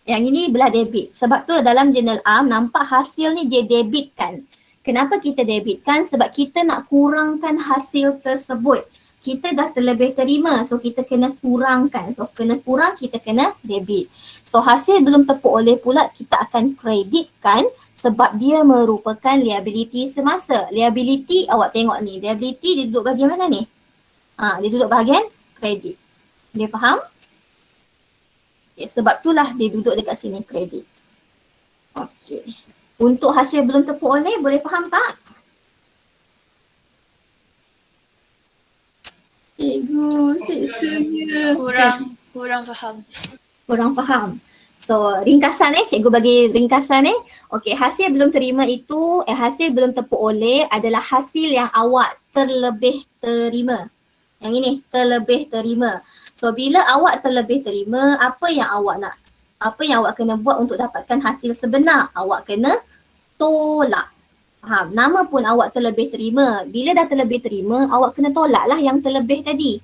Yang ini belah debit. Sebab tu dalam jurnal am nampak hasil ni dia debitkan. Kenapa kita debitkan? Sebab kita nak kurangkan hasil tersebut. kita dah terlebih terima. So kita kena kurangkan. So kena kurang, kita kena debit. So hasil belum tepuk oleh pula kita akan kreditkan sebab dia merupakan liability semasa. Liability awak tengok ni. Liability dia duduk bahagian mana ni? Dia duduk bahagian kredit. Dia faham? Ya, sebab itulah dia duduk dekat sini kredit. Okey. Untuk hasil belum tepuk oleh boleh faham tak? Cikgu, seksanya. Kurang faham. Kurang faham. So ringkasan cikgu bagi ringkasan Okey, hasil belum terima itu, hasil belum tepuk oleh adalah hasil yang awak terlebih terima. Yang ini, terlebih terima. So bila awak terlebih terima, apa yang awak nak? Apa yang awak kena buat untuk dapatkan hasil sebenar? Awak kena tolak. Faham? Nama pun awak terlebih terima. Bila dah terlebih terima, awak kena tolak lah yang terlebih tadi.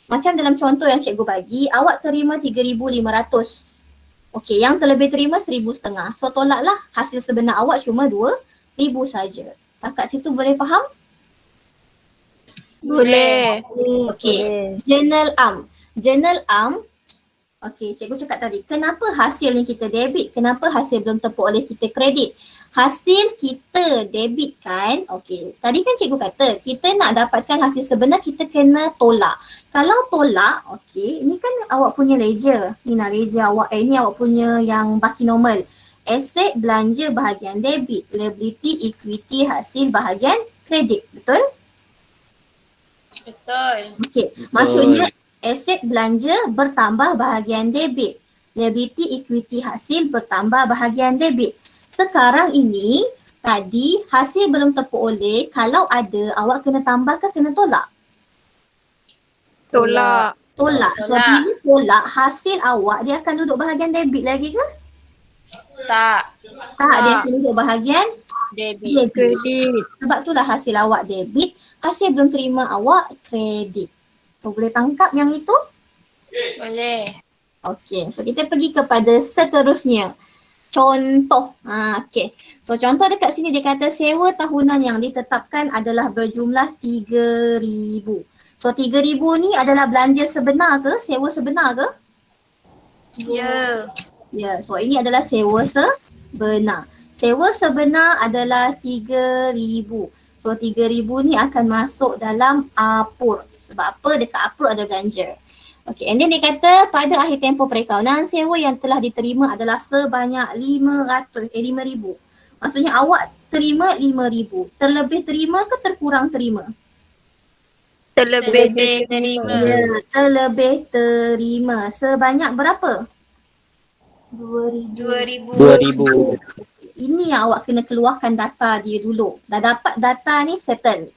Macam dalam contoh yang cikgu bagi, awak terima 3,500. Okey, yang terlebih terima 1,500. So tolaklah, hasil sebenar awak cuma 2,000 saja. Takat situ boleh faham? Boleh. Okey, Journal am. Okey, cikgu cakap tadi, kenapa hasil yang kita debit? Kenapa hasil belum tepuk oleh kita kredit? Hasil kita debitkan, okey, tadi kan cikgu kata, kita nak dapatkan hasil sebenar, kita kena tolak. Kalau tolak, okey, ni kan awak punya ledger. Ni nak ledger awak, ni awak punya yang baki normal. Aset belanja bahagian debit, liability equity hasil bahagian kredit, betul? Betul. Okey, maksudnya aset belanja bertambah bahagian debit. Liability equity hasil bertambah bahagian debit. Sekarang ini, tadi hasil belum tepuk oleh, kalau ada awak kena tambah ke kena tolak? Tolak. Tolak. So bila tolak, hasil awak dia akan duduk bahagian debit lagi ke? Tak. Tak, dia akan duduk bahagian Debit. kredit. Sebab itulah hasil awak debit, hasil belum terima awak kredit. So boleh tangkap yang itu? Boleh. Okey, so kita pergi kepada seterusnya. Contoh. Okey. So contoh dekat sini dia kata sewa tahunan yang ditetapkan adalah berjumlah 3,000. So 3,000 ni adalah belanja sebenar ke? Sewa sebenar ke? Ya. Ya, so ini adalah sewa sebenar. Sewa sebenar adalah 3,000. So 3,000 ni akan masuk dalam apur. Sebab apa? Dekat apur ada belanja. Okay, and then dia kata pada akhir tempoh perakaunan sewa yang telah diterima adalah sebanyak 5,000. Maksudnya awak terima 5,000. Terlebih terima ke terkurang terima? Terlebih terima. Ya, terlebih terima. Sebanyak berapa? 2,000. 2,000. Ini yang awak kena keluarkan data dia dulu. Dah dapat data ni settle.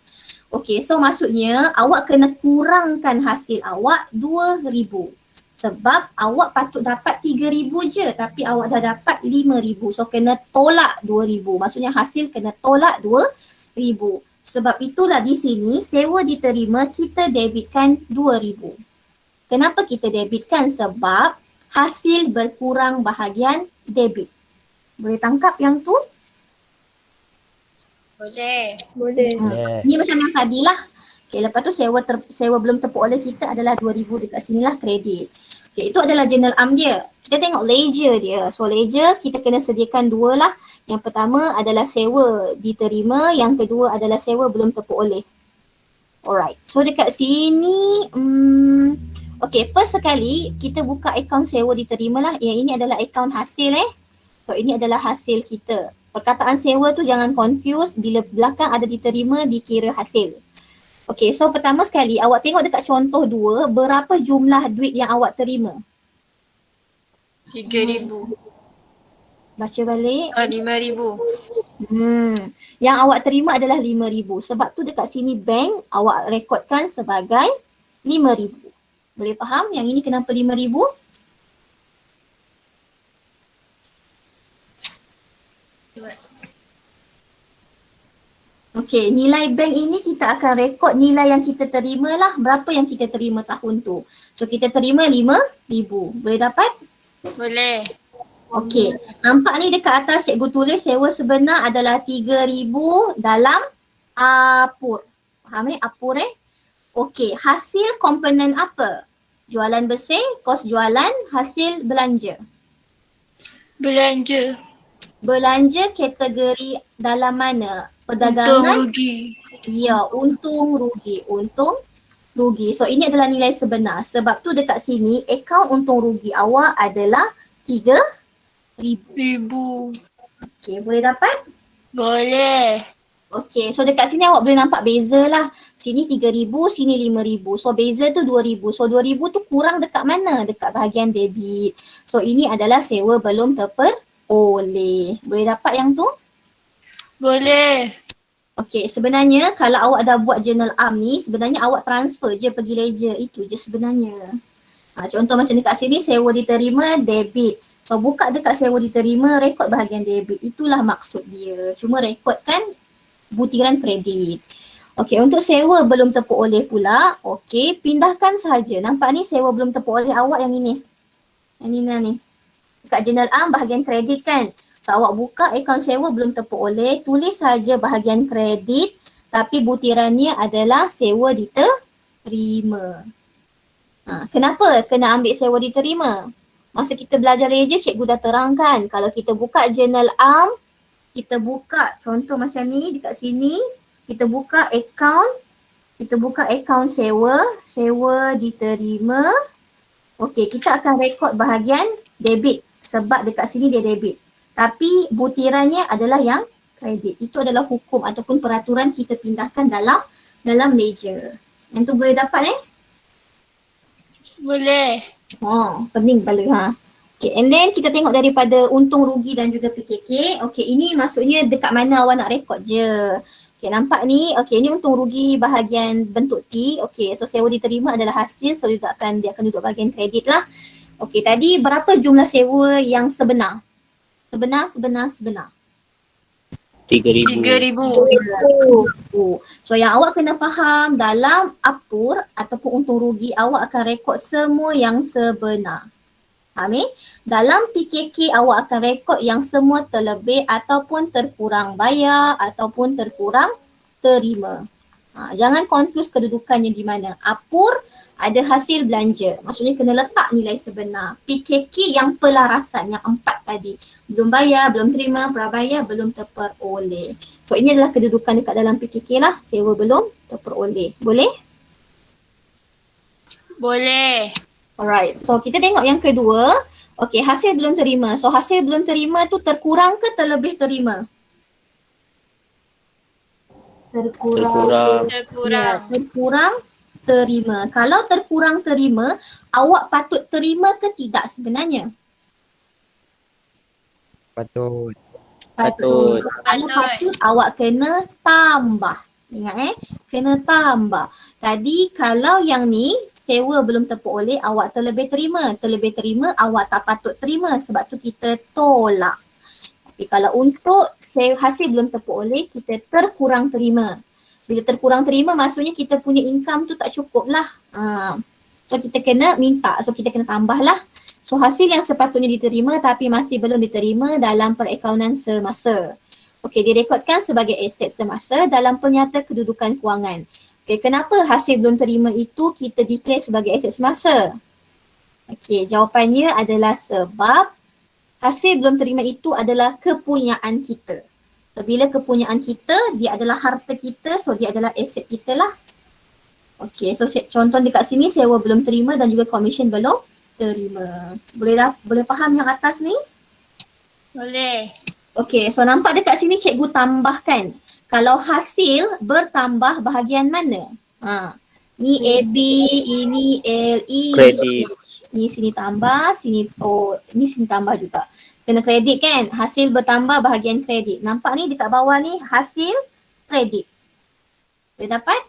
Okey, so maksudnya awak kena kurangkan hasil awak 2,000. Sebab awak patut dapat 3,000 je tapi awak dah dapat 5,000. So kena tolak 2,000. Maksudnya hasil kena tolak 2,000. Sebab itulah di sini sewa diterima kita debitkan 2,000. Kenapa kita debitkan? Sebab hasil berkurang bahagian debit. Boleh tangkap yang tu? Boleh. Yeah. Ni macam yang tadi lah. Okay, lepas tu sewa belum tepuk oleh kita adalah 2,000 dekat sinilah kredit. Okay, itu adalah journal am dia. Kita tengok ledger dia. So ledger kita kena sediakan dua lah. Yang pertama adalah sewa diterima. Yang kedua adalah sewa belum tepuk oleh. Alright. So dekat sini, okay, first sekali kita buka akaun sewa diterima lah. Yang ini adalah akaun hasil So ini adalah hasil kita. Perkataan sewa tu jangan confuse, bila belakang ada diterima dikira hasil. Okay, so pertama sekali awak tengok dekat contoh 2, berapa jumlah duit yang awak terima? 3,000. Baca balik. 5,000. Yang awak terima adalah 5,000. Sebab tu dekat sini bank awak rekodkan sebagai 5,000. Boleh faham yang ini kenapa 5,000? Okey, nilai bank ini kita akan rekod nilai yang kita terima lah. Berapa yang kita terima tahun tu. So kita terima 5,000. Boleh dapat? Boleh. Okey, nampak ni dekat atas cikgu tulis sewa sebenar adalah 3,000 dalam apur. Faham apur Okey, hasil komponen apa? Jualan bersih, kos jualan, hasil belanja. Belanja. Belanja kategori dalam mana? Untung Perdagangan? rugi. Ya, untung rugi. Untung rugi. So ini adalah nilai sebenar. Sebab tu dekat sini akaun untung rugi awak adalah 3,000. 1,000. Okey, boleh dapat? Boleh. Okey, so dekat sini awak boleh nampak beza lah. Sini 3,000, sini 5,000. So beza tu 2,000. So 2,000 tu kurang dekat mana? Dekat bahagian debit. So ini adalah sewa belum terperoleh. Boleh dapat yang tu? Boleh. Okey, sebenarnya kalau awak dah buat journal arm ni, sebenarnya awak transfer je pergi ledger. Itu je sebenarnya. Contoh macam dekat sini, sewa diterima, debit. So buka dekat sewa diterima, rekod bahagian debit. Itulah maksud dia. Cuma rekodkan butiran kredit. Okey, untuk sewa belum terperoleh pula, okey, pindahkan sahaja. Nampak ni sewa belum terperoleh awak yang ini. Yang ini ni. Dekat journal arm bahagian kredit kan. So awak buka akaun sewa belum terperoleh, tulis saja bahagian kredit tapi butirannya adalah sewa diterima. Kenapa kena ambil sewa diterima? Masa kita belajar ledger, cikgu dah terangkan. Kalau kita buka journal arm, kita buka contoh macam ni dekat sini, kita buka akaun sewa diterima. Okey, kita akan rekod bahagian debit sebab dekat sini dia debit. Tapi butirannya adalah yang kredit. Itu adalah hukum ataupun peraturan kita pindahkan dalam ledger. Yang tu boleh dapat Boleh. Pening kepala Okay, and then kita tengok daripada untung rugi dan juga PKK. Okay, ini maksudnya dekat mana awak nak rekod je. Okay, nampak ni. Okay, ni untung rugi bahagian bentuk T. Okay, so sewa diterima adalah hasil. So dia akan duduk bahagian kredit lah. Okay, tadi berapa jumlah sewa yang sebenar? Sebenar. 3,000. 3,000. So yang awak kena faham dalam apur ataupun untung rugi awak akan rekod semua yang sebenar. Faham Dalam PKK awak akan rekod yang semua terlebih ataupun terkurang bayar ataupun terkurang terima. Jangan confuse kedudukannya di mana. Apur ada hasil belanja. Maksudnya kena letak nilai sebenar. PKK yang pelarasan, yang 4 tadi. Belum bayar, belum terima, prabayar, belum terperoleh. So ini adalah kedudukan dekat dalam PKK lah. Sewa belum terperoleh. Boleh? Boleh. Alright, so kita tengok yang kedua. Okay, hasil belum terima. So hasil belum terima tu terkurang ke terlebih terima? Terkurang. Ya, terkurang terima. Kalau terkurang terima, awak patut terima ke tidak sebenarnya? Patut. Patut. Kalau patut, awak kena tambah. Ingat kena tambah. Tadi kalau yang ni sewa belum terperoleh, awak terlebih terima. Terlebih terima, awak tak patut terima sebab tu kita tolak. Tapi kalau untuk hasil belum terperoleh, kita terkurang terima. Bila terkurang terima maksudnya kita punya income tu tak cukup lah. So kita kena minta, so kita kena tambah lah. So hasil yang sepatutnya diterima tapi masih belum diterima dalam perakaunan semasa. Okey, direkodkan sebagai aset semasa dalam penyata kedudukan kewangan. Okey, kenapa hasil belum terima itu kita declare sebagai aset semasa? Okey, jawapannya adalah sebab hasil belum terima itu adalah kepunyaan kita. So, bila kepunyaan kita, dia adalah harta kita, so dia adalah aset kita lah. Okey, so contoh dekat sini sewa belum terima dan juga komisen belum terima. Boleh faham yang atas ni? Boleh. Okey, so nampak dekat sini cikgu tambahkan. Kalau hasil bertambah bahagian mana? Ni AB, ini LE. Kredit. Ni sini tambah, sini ni sini tambah juga. Kena kredit kan? Hasil bertambah bahagian kredit. Nampak ni dekat bawah ni hasil kredit. Boleh dapat?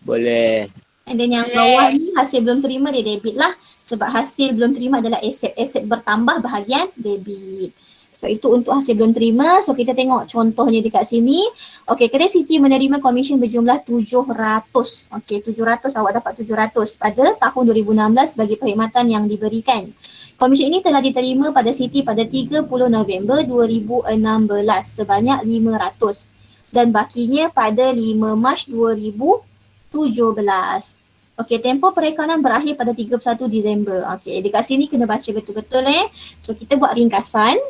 Boleh. And then yang bawah ni hasil belum terima dia debit lah. Sebab hasil belum terima adalah aset. Aset bertambah bahagian debit. So itu untuk hasil belum terima. So kita tengok contohnya dekat sini. Okey, kedai Siti menerima komisen berjumlah 700. Okey, 700 awak dapat 700 pada tahun 2016 bagi perkhidmatan yang diberikan. Komisen ini telah diterima pada Siti pada 30 November 2016 sebanyak 500. dan bakinya pada 5 Mac 2017. Okey, tempoh perekonan berakhir pada 31 Disember. Okey, dekat sini kena baca betul-betul So kita buat ringkasan.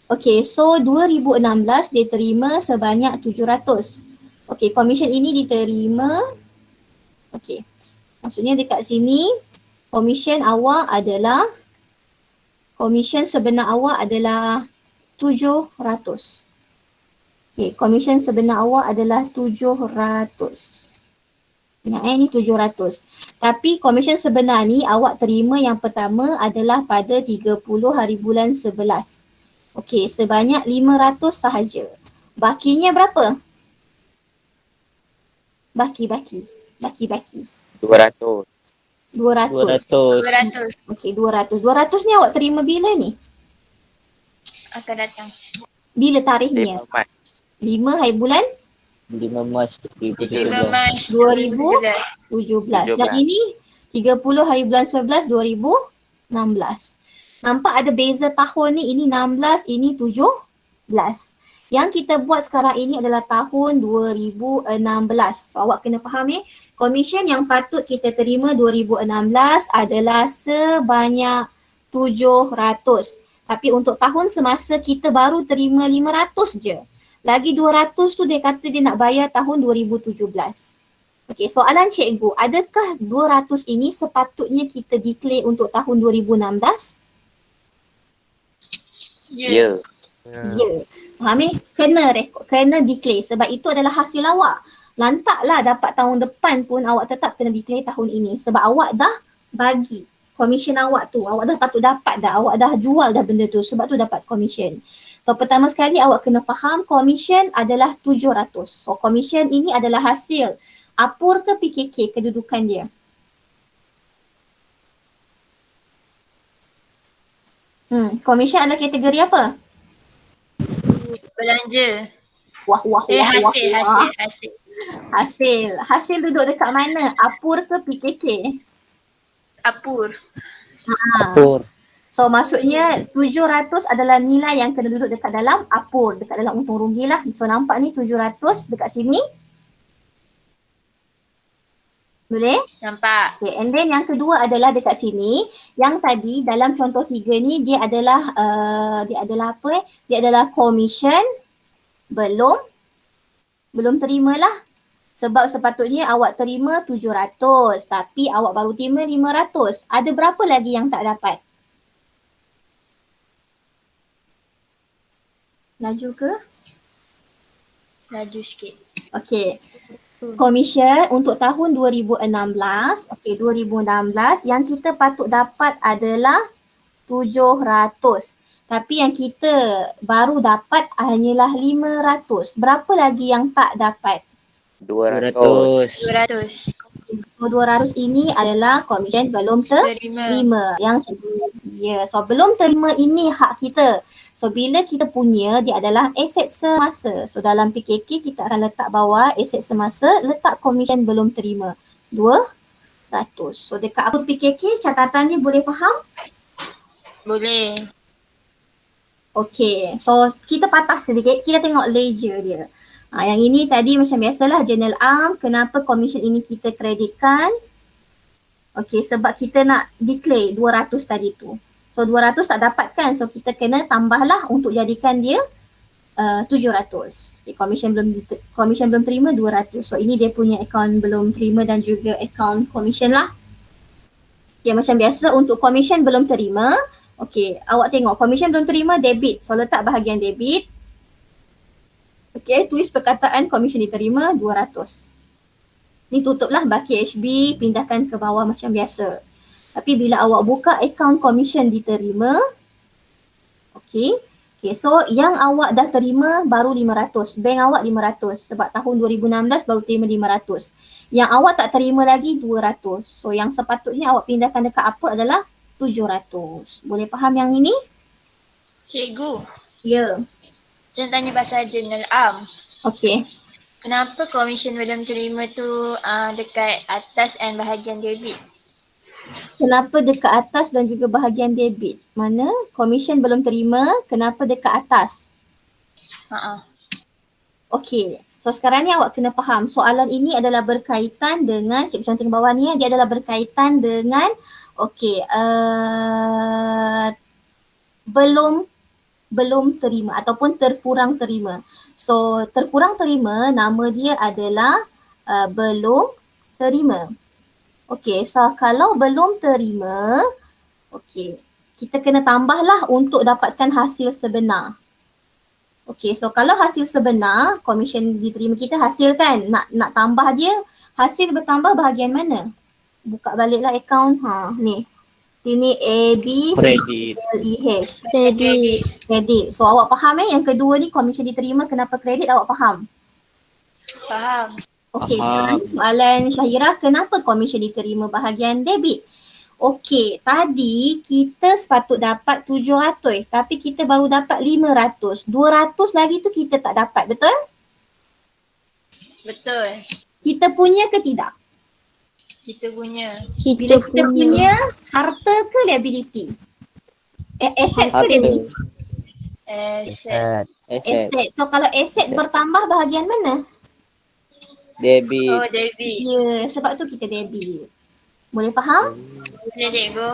Okey, so 2016 dia terima sebanyak 700. Okey, komisen ini diterima. Okey, maksudnya dekat sini komisen sebenar awak adalah 700. Okey, komisen sebenar awak adalah 700. Ingat ni 700. Tapi komisen sebenar ni awak terima yang pertama adalah pada 30 hari bulan 11. Okey, sebanyak 500 sahaja. Bakinya berapa? Baki. 200. 200. 200 Okey, 200. 200 ni awak terima bila ni? akan datang. Bila tarikhnya? 5 Mac. 5 hari bulan 5 Mac 5 2017. Mac 2017. Yang ini 30 hari bulan 11 2016. Nampak ada beza tahun ni, ini 16, ini 17. Yang kita buat sekarang ini adalah tahun 2016. So, awak kena faham komisen yang patut kita terima 2016 adalah sebanyak 700. Tapi untuk tahun semasa kita baru terima 500 je. Lagi 200 tu dia kata dia nak bayar tahun 2017. Okey, soalan cikgu, adakah 200 ini sepatutnya kita declare untuk tahun 2016? Ya. Ya. Faham kena declare sebab itu adalah hasil awak. Lantaklah dapat tahun depan pun awak tetap kena declare tahun ini sebab awak dah bagi komisen awak tu. Awak dah patut dapat dah. Awak dah jual dah benda tu sebab tu dapat komisen. So pertama sekali awak kena faham komisen adalah 700. So komisen ini adalah hasil apur ke PKK kedudukan dia. Komisen adalah kategori apa? Belanja. Hasil. Hasil duduk dekat mana? Apur ke PKK? Apur. Apur. So maksudnya 700 adalah nilai yang kena duduk dekat dalam apur, dekat dalam untung rugi lah. So nampak ni 700 dekat sini. Boleh? Nampak. Okay, and then yang kedua adalah dekat sini. Yang tadi dalam contoh 3 ni dia adalah Dia adalah komisen belum terima lah. Sebab sepatutnya awak terima 700 tapi awak baru terima 500. Ada berapa lagi yang tak dapat? Laju ke? Laju sikit. Okey. Komisen untuk tahun 2016, 2016 yang kita patut dapat adalah 700. Tapi yang kita baru dapat hanyalah 500. Berapa lagi yang tak dapat? 200. 200. So 200 ini adalah komisen belum terima. So belum terima ini hak kita. So bila kita punya dia adalah aset semasa. So dalam PKK kita akan letak bawah aset semasa, letak komisen belum terima 200. So dekat apa PKK catatannya boleh faham? Boleh. Okey, so kita patah sedikit, kita tengok ledger dia. Yang ini tadi macam biasalah journal arm, kenapa komisen ini kita kreditkan? Okey, sebab kita nak declare 200 tadi tu. So 200 tak dapat kan, so kita kena tambahlah untuk jadikan dia 700. Okay, komisen belum terima 200. So ini dia punya akaun belum terima dan juga akaun komisen lah. Okay, macam biasa untuk komisen belum terima. Okey, awak tengok komisen belum terima debit. So letak bahagian debit. Okey, tulis perkataan komisen diterima 200. Ni tutuplah baki HB, pindahkan ke bawah macam biasa. Tapi bila awak buka akaun komisen diterima, okey, so yang awak dah terima baru 500. Bank awak 500 sebab tahun 2016 baru terima 500. Yang awak tak terima lagi 200. So yang sepatutnya awak pindahkan dekat apa adalah 700. Boleh faham yang ini? Cikgu, Ya. saya tanya pasal journal arm. Okey. Kenapa komisen belum terima tu dekat atas and bahagian debit? Kenapa dekat atas dan juga bahagian debit? Mana? Komisen belum terima, kenapa dekat atas? Okey. So sekarang ni awak kena faham soalan ini adalah berkaitan dengan cikgu contoh bawah ni dia adalah berkaitan dengan belum terima ataupun terkurang terima. So terkurang terima nama dia adalah belum terima. Okey, so kalau belum terima, okey, kita kena tambahlah untuk dapatkan hasil sebenar. Okey, so kalau hasil sebenar, komisen diterima kita hasil kan, nak tambah dia, hasil bertambah bahagian mana? Buka baliklah akaun, ni. Ini A, B, C, Kredit. L, E, H. Kredit. Kredit. So awak faham yang kedua ni komisen diterima kenapa kredit, awak faham? Faham. Okey, Faham. sekarang soalan Syahira, kenapa komisen diterima bahagian debit? Okey, tadi kita sepatut dapat 700 tapi kita baru dapat 500. 200 lagi tu kita tak dapat, betul? Betul. Kita punya ke tidak? Kita punya. Bila kita punya harta ke liability? Aset ke Harta. liability? Aset. Aset. Aset. So kalau aset bertambah bahagian mana? Debit. Oh, debit. Ya, sebab tu kita debit. Boleh faham? Boleh cikgu.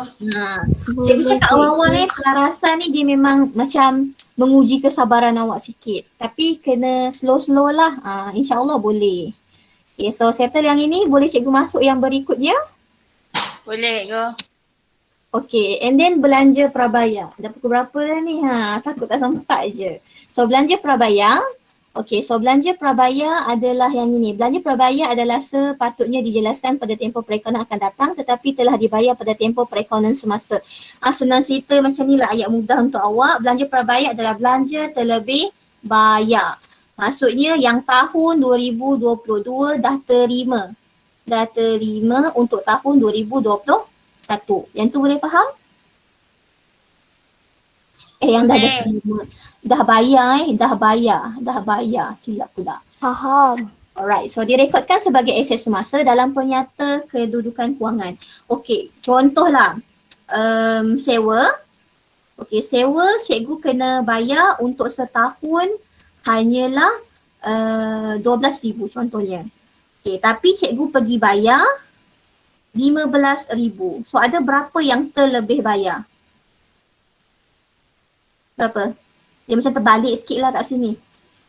Cikgu cakap awal-awal ni pelarasan ni dia memang macam menguji kesabaran awak sikit. Tapi kena slow-slow lah. InsyaAllah boleh. Okay, so settle yang ini, boleh cikgu masuk yang berikut dia? Boleh cikgu. Okay, and then belanja prabayar. Dah pukul berapa dah ni? Takut tak sempat je. So belanja prabayar. Okay, so belanja prabayar adalah yang ini. Belanja prabayar adalah sepatutnya dijelaskan pada tempoh perekonomian akan datang tetapi telah dibayar pada tempoh perekonomian semasa. Senang cerita macam ni lah ayat mudah untuk awak. Belanja prabayar adalah belanja terlebih bayar. Maksudnya yang tahun 2022 dah terima. Dah terima untuk tahun 2021. Yang tu boleh faham? Yang dah Boleh. terima. Dah bayar. Silap pula. Faham. Alright, so direkodkan sebagai aset semasa dalam penyata kedudukan kewangan. Okey, contohlah sewa. Okey, sewa cikgu kena bayar untuk setahun hanyalah 12,000 contohnya. Okey, tapi cikgu pergi bayar 15,000. So ada berapa yang terlebih bayar? Berapa? Dia macam terbalik sikit lah kat sini.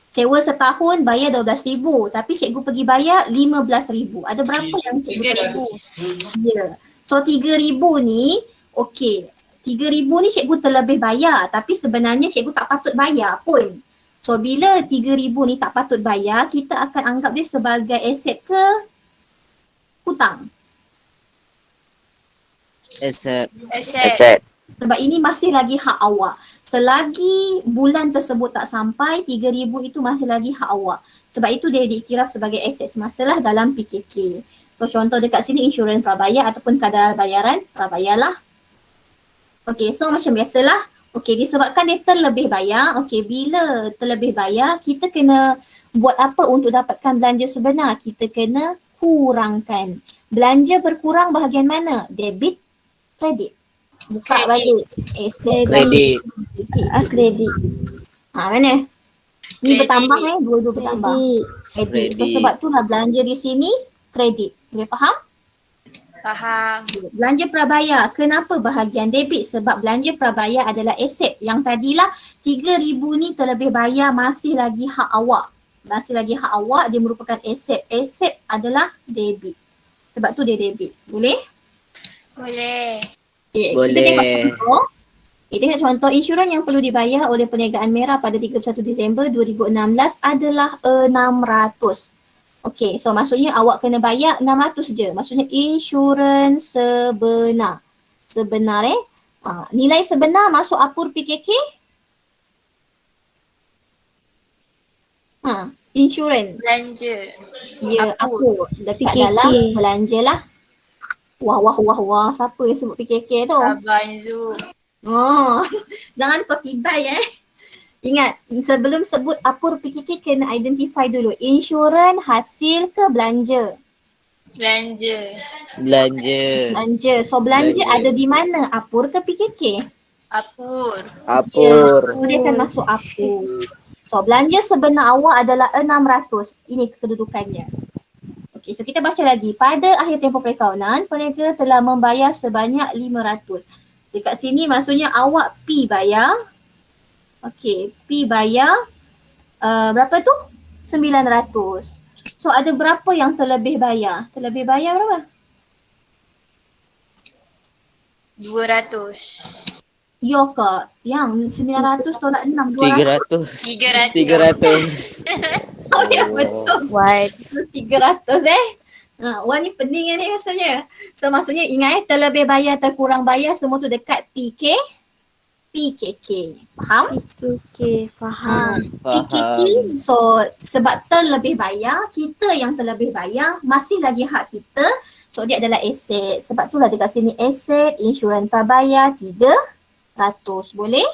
Sewa setahun bayar 12,000 tapi cikgu pergi bayar 15,000. Ada berapa yang cikgu terlebih? Ya. So 3,000 ni, okey. 3,000 ni cikgu terlebih bayar tapi sebenarnya cikgu tak patut bayar pun. So bila 3,000 ni tak patut bayar, kita akan anggap dia sebagai aset ke hutang? Aset. Aset. Sebab ini masih lagi hak awak. Selagi bulan tersebut tak sampai, 3,000 itu masih lagi hak awak. Sebab itu dia diiktiraf sebagai aset semasa lah dalam PKK. So contoh dekat sini insurans prabayar ataupun kadar bayaran prabayar lah. Okey, so macam biasalah. Okey, disebabkan dia terlebih bayar. Okey, bila terlebih bayar, kita kena buat apa untuk dapatkan belanja sebenar? Kita kena kurangkan. Belanja berkurang bahagian mana? Debit, kredit. Buka Kredit. balik. Kredit. Kredit. Mana? Ni Kredit. bertambah dua-dua bertambah. Kredit. So Kredit. sebab itulah belanja di sini kredit. Boleh faham? Faham. Belanja prabayar. Kenapa bahagian debit? Sebab belanja prabayar adalah aset. Yang tadilah 3,000 ni terlebih bayar masih lagi hak awak. Masih lagi hak awak, dia merupakan aset. Aset adalah debit. Sebab tu dia debit. Boleh? Boleh. Okay, Boleh. kita tengok contoh. Okay, tengok contoh insurans yang perlu dibayar oleh Perniagaan Merah pada 31 Disember 2016 adalah 600. Okey, so maksudnya awak kena bayar 600 je. Maksudnya insurans sebenar. Sebenar nilai sebenar masuk apur PKK? Insurans. Belanja. Ya, Apur. apur. Dekat PKK. dalam belanja lah. Wah. Siapa yang sebut PKK tu? Abang Zu. Oh, jangan kau tibai Ingat, sebelum sebut apur PKK kena identify dulu. Insurans hasil ke belanja? Belanja. Belanja. Belanja. So belanja Belanja. ada di mana? Apur ke PKK? Apur. Apur. So dia akan masuk apur. So belanja sebenar awak adalah 600. Ini kedudukannya. Okey, so kita baca lagi. Pada akhir tempoh perakaunan, peniaga telah membayar sebanyak 500. Dekat sini maksudnya awak P bayar. Okey, P bayar berapa tu? 900. So ada berapa yang terlebih bayar? Terlebih bayar berapa? 200. Ya ke? Yang 900 tolak 6, 200. 300. 300. Oh ya betul. White. 300 Wah ni pening ni rasanya. So maksudnya ingat terlebih bayar, terkurang bayar semua tu dekat PKK. Faham? Okay, faham. PKK. So sebab terlebih bayar, kita yang terlebih bayar masih lagi hak kita. So dia adalah aset. Sebab itulah dekat sini aset, insurans prabayar 300. Boleh?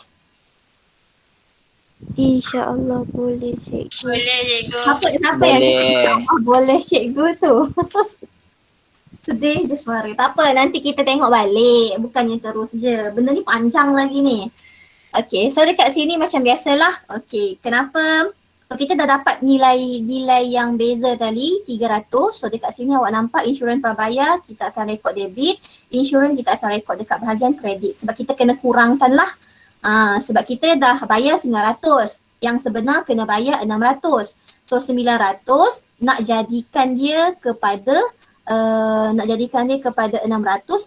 InsyaAllah boleh cikgu. Boleh cikgu. Siapa yang Boleh. cakap boleh cikgu tu? Sedih je suara. Tak apa, nanti kita tengok balik. Bukannya terus je. Benda ni panjang lagi ni. Okay, so dekat sini macam biasalah. Okay, kenapa? So kita dah dapat nilai yang beza tadi 300. So dekat sini awak nampak insurans prabayar kita akan rekod debit. Insurans kita akan rekod dekat bahagian kredit. Sebab kita kena kurangkan lah. Sebab kita dah bayar 900. Yang sebenar kena bayar 600. So 900 nak jadikan dia kepada 600,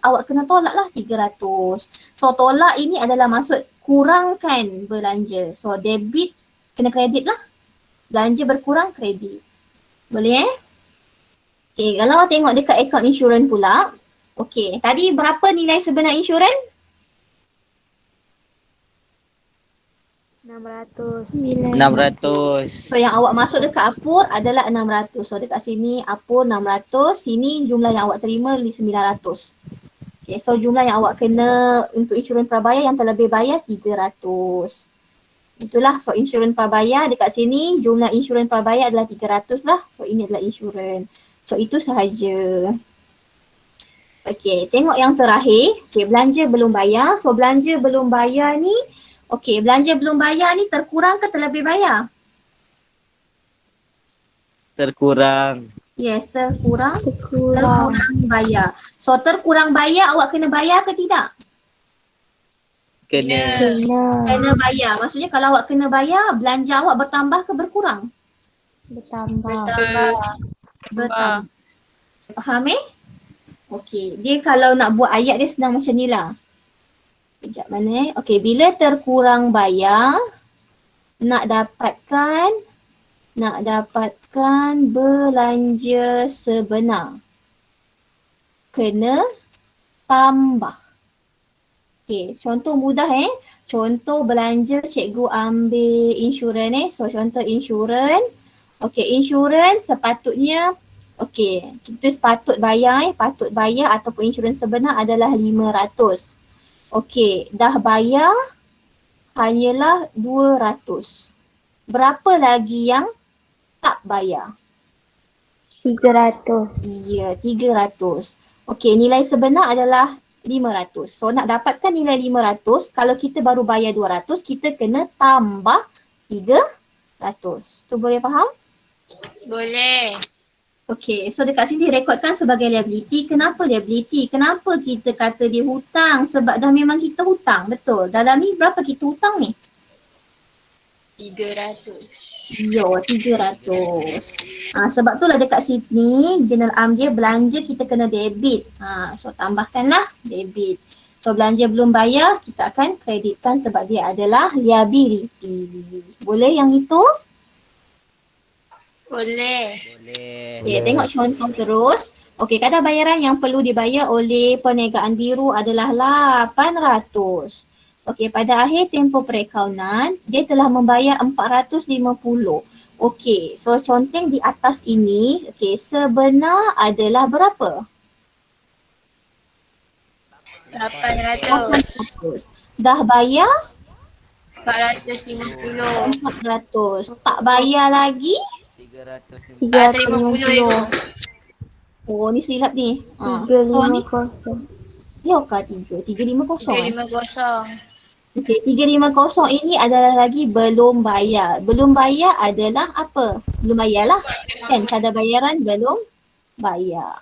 awak kena tolak lah 300. So tolak ini adalah maksud kurangkan belanja. So debit kena kredit lah. Belanja berkurang kredit. Boleh Okay, kalau tengok dekat akaun insurans pula. Okay, tadi berapa nilai sebenar insurans? 600. 600. So yang awak masuk dekat Apur adalah 600. So dekat sini Apur 600, sini jumlah yang awak terima 900. Okay, so jumlah yang awak kena untuk insurans prabayar yang terlebih bayar 300. Itulah, so insurans prabayar dekat sini jumlah insurans prabayar adalah 300 lah. So ini adalah insurans. So itu sahaja. Okay, tengok yang terakhir. Okay, belanja belum bayar. So belanja belum bayar ni, okay, belanja belum bayar ni terkurang ke terlebih bayar? Terkurang. Yes, terkurang Kurang. bayar. So terkurang bayar awak kena bayar ke tidak? Kena. Kena bayar. Maksudnya kalau awak kena bayar, belanja awak bertambah ke berkurang? Bertambah. Bertambah. Faham Okey, dia kalau nak buat ayat dia senang macam ni lah. Sekejap mana Okey, bila terkurang bayar, nak dapatkan belanja sebenar, kena tambah. Okey, contoh mudah Contoh belanja cikgu ambil insurans So contoh insurans. Okey, insurans sepatutnya kita patut bayar patut bayar ataupun insurans sebenar adalah 500. Okey, dah bayar hanyalah 200. Berapa lagi yang tak bayar? 300. Ya, 300. Okey, nilai sebenar adalah 500. So nak dapatkan nilai 500, kalau kita baru bayar 200, kita kena tambah 300. Tu boleh faham? Boleh. Okey, so dekat sini direkodkan sebagai liability. Kenapa liability? Kenapa kita kata dia hutang? Sebab dah memang kita hutang, betul. Dalam ni berapa kita hutang ni? 300. Yo, 300. Sebab tu lah dekat sini general arm dia belanja kita kena debit. So tambahkanlah debit. So belanja belum bayar kita akan kreditkan sebab dia adalah liability. Boleh yang itu? Boleh. Okay, tengok contoh terus. Okey, kadar bayaran yang perlu dibayar oleh perniagaan biru adalah 800. Okey, pada akhir tempoh perakaunan, dia telah membayar 450. Okey, so conteng di atas ini, okey, sebenar adalah berapa? 800. Dah bayar 450. 400. Tak bayar lagi? 350. Oh, ni silap ni. So ni 350. ya kah 350 350. Okey, 350 ini adalah lagi belum bayar. Belum bayar adalah apa? Belum bayar lah. Kan kadar bayaran belum bayar.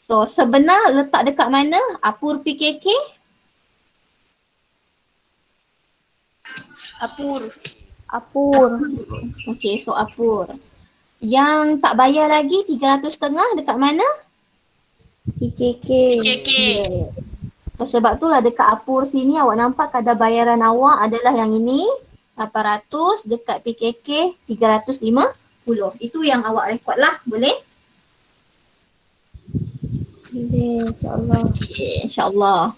So sebenar letak dekat mana? Apur PKK? Apur. Apur. Okey, so apur. Yang tak bayar lagi 300 setengah dekat mana? PKK. PKK. Yeah. So, sebab tu lah dekat apur sini awak nampak kadar bayaran awak adalah yang ini 800, dekat PKK 350. Itu yang awak rekod lah, boleh? Boleh, insyaAllah. Okay, insyaAllah.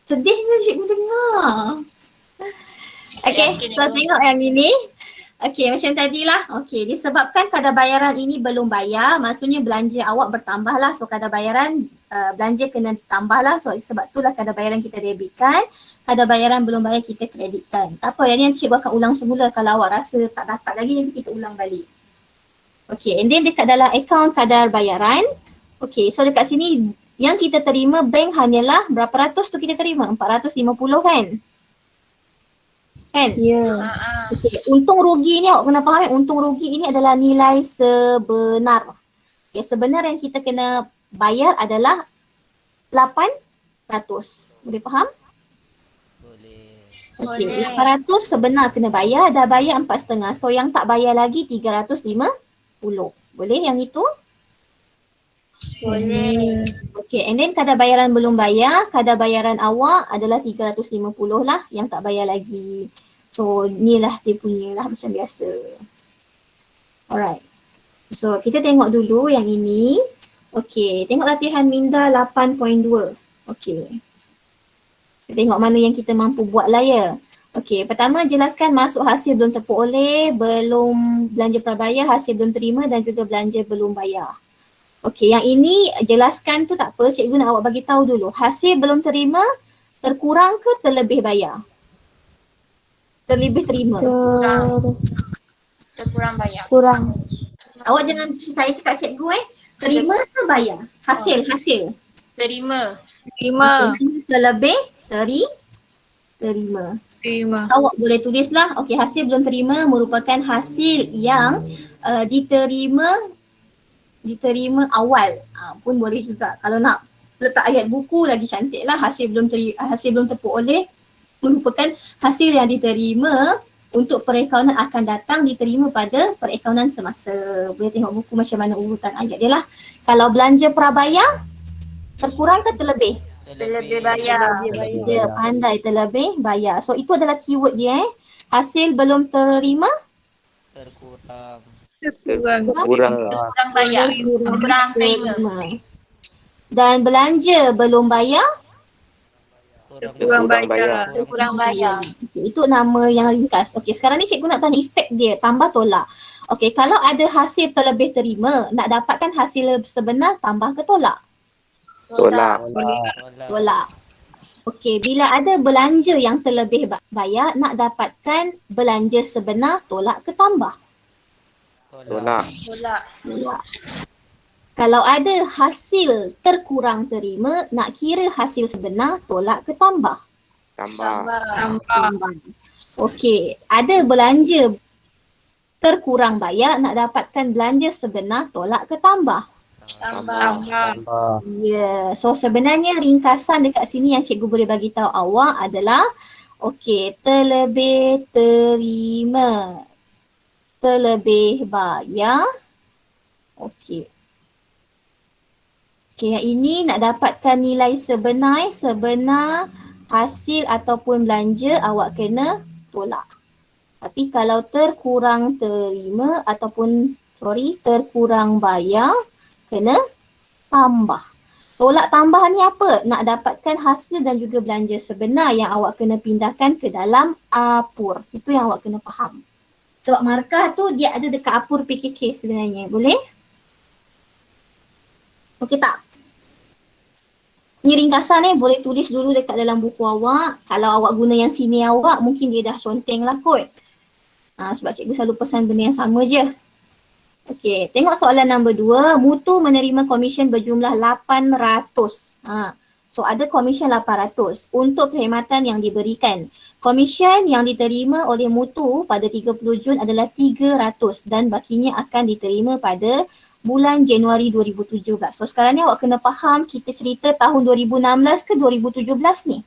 Sedihnya cikgu dengar. Okay, Yakin so aku. tengok yang ini. Okay, macam tadilah. Okay, disebabkan kadar bayaran ini belum bayar, maksudnya belanja awak bertambah lah. So kadar bayaran belanja kena tambah lah. So sebab itulah kadar bayaran kita debitkan. Kadar bayaran belum bayar kita kreditkan. Tak apa, yang ni cikgu akan ulang semula. Kalau awak rasa tak dapat lagi, nanti kita ulang balik. Okay, and then dekat dalam akaun kadar bayaran. Okay, so dekat sini yang kita terima bank hanyalah berapa ratus tu kita terima? 450 kan? Kan? Ya. Okay. Untung rugi ni awak kena faham, untung rugi ini adalah nilai sebenar. Okay, sebenar yang kita kena bayar adalah 800. Boleh faham? Boleh. Okay, Boleh. 800 sebenar kena bayar, dah bayar 4,5. So yang tak bayar lagi 350. Boleh yang itu? Boleh. Okay, and then kadar bayaran belum bayar, kadar bayaran awak adalah 350 lah yang tak bayar lagi. So ni lah dia punya lah macam biasa. Alright. So kita tengok dulu yang ini. Okay, tengok latihan minda 8.2. Okay. Kita tengok mana yang kita mampu buat lah ya. Okay, pertama jelaskan masuk hasil belum terperoleh, belum belanja prabayar, hasil belum terima dan juga belanja belum bayar. Okey, yang ini jelaskan tu tak apa, cikgu nak awak bagi tahu dulu. Hasil belum terima, terkurang ke terlebih bayar? Terlebih terima. Terkurang bayar. Kurang. Awak jangan saya cakap cikgu terima ke bayar? Hasil. Terima. Okay, terlebih terima. Awak boleh tulislah, okey hasil belum terima merupakan hasil yang diterima awal pun boleh juga. Kalau nak letak ayat buku lagi cantik lah. Hasil belum terperoleh merupakan hasil yang diterima untuk perakaunan akan datang diterima pada perakaunan semasa. Boleh tengok buku macam mana urutan ayat dia lah. Kalau belanja prabayar terkurang ke terlebih? Terlebih bayar. Dia pandai terlebih bayar. So itu adalah keyword dia Hasil belum terima Terkurang. Kurang. Terkurang bayar. Terkurang terima. Dan belanja belum bayar Kurang bayar. Terkurang bayar. Okay, itu nama yang ringkas. Okey, sekarang ni cikgu nak tanya efek dia, tambah tolak. Okey, kalau ada hasil terlebih terima, nak dapatkan hasil sebenar tambah ke tolak? Tolak. Tolak. Okey, bila ada belanja yang terlebih bayar, nak dapatkan belanja sebenar tolak ke tambah? Tolak. Tolak. Kalau ada hasil terkurang terima, nak kira hasil sebenar tolak ke tambah? Tambah. Tambah. Okey, ada belanja terkurang bayar, nak dapatkan belanja sebenar tolak ke tambah? Tambah. Ya, so sebenarnya ringkasan dekat sini yang cikgu boleh bagi tahu awak adalah okey, terlebih terima, terlebih bayar. Okey. Okey, yang ini nak dapatkan nilai sebenar hasil ataupun belanja awak kena tolak. Tapi kalau terkurang terima ataupun terkurang bayar, kena tambah. Tolak tambah ni apa? Nak dapatkan hasil dan juga belanja sebenar yang awak kena pindahkan ke dalam apur. Itu yang awak kena faham. Sebab markah tu dia ada dekat apur PKK sebenarnya. Boleh? Okey tak? Ni ringkasan boleh tulis dulu dekat dalam buku awak. Kalau awak guna yang sini awak, mungkin dia dah conteng lah kot. Sebab cikgu selalu pesan benda yang sama je. Okey, tengok soalan nombor 2. Mutu menerima komisen berjumlah 800. So ada komisen 800 untuk perkhidmatan yang diberikan. Komisen yang diterima oleh Mutu pada 30 Jun adalah 300 dan bakinya akan diterima pada bulan Januari 2017. So sekarang ni awak kena faham kita cerita tahun 2016 ke 2017 ni?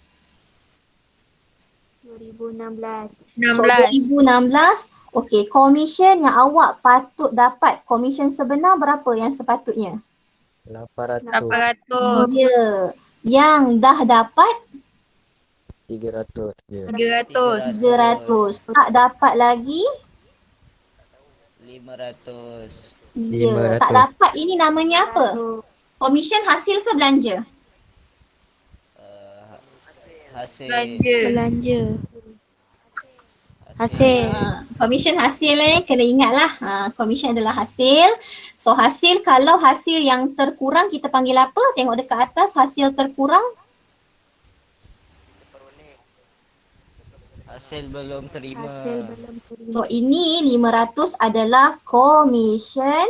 2016. So 2016, okey, komisen yang awak patut dapat, komisen sebenar berapa yang sepatutnya? 800. 800. Ya. Yang dah dapat 300 je. 300. 300. Tak dapat lagi? 500. Ya. 500. Tak dapat ini namanya apa? Komisen hasil ke belanja? Hasil. Belanja. Hasil. Komisen hasil kena ingatlah. Komisen adalah hasil. So hasil, kalau hasil yang terkurang kita panggil apa? Tengok dekat atas hasil terkurang. Hasil belum terima. So ini 500 adalah komisen.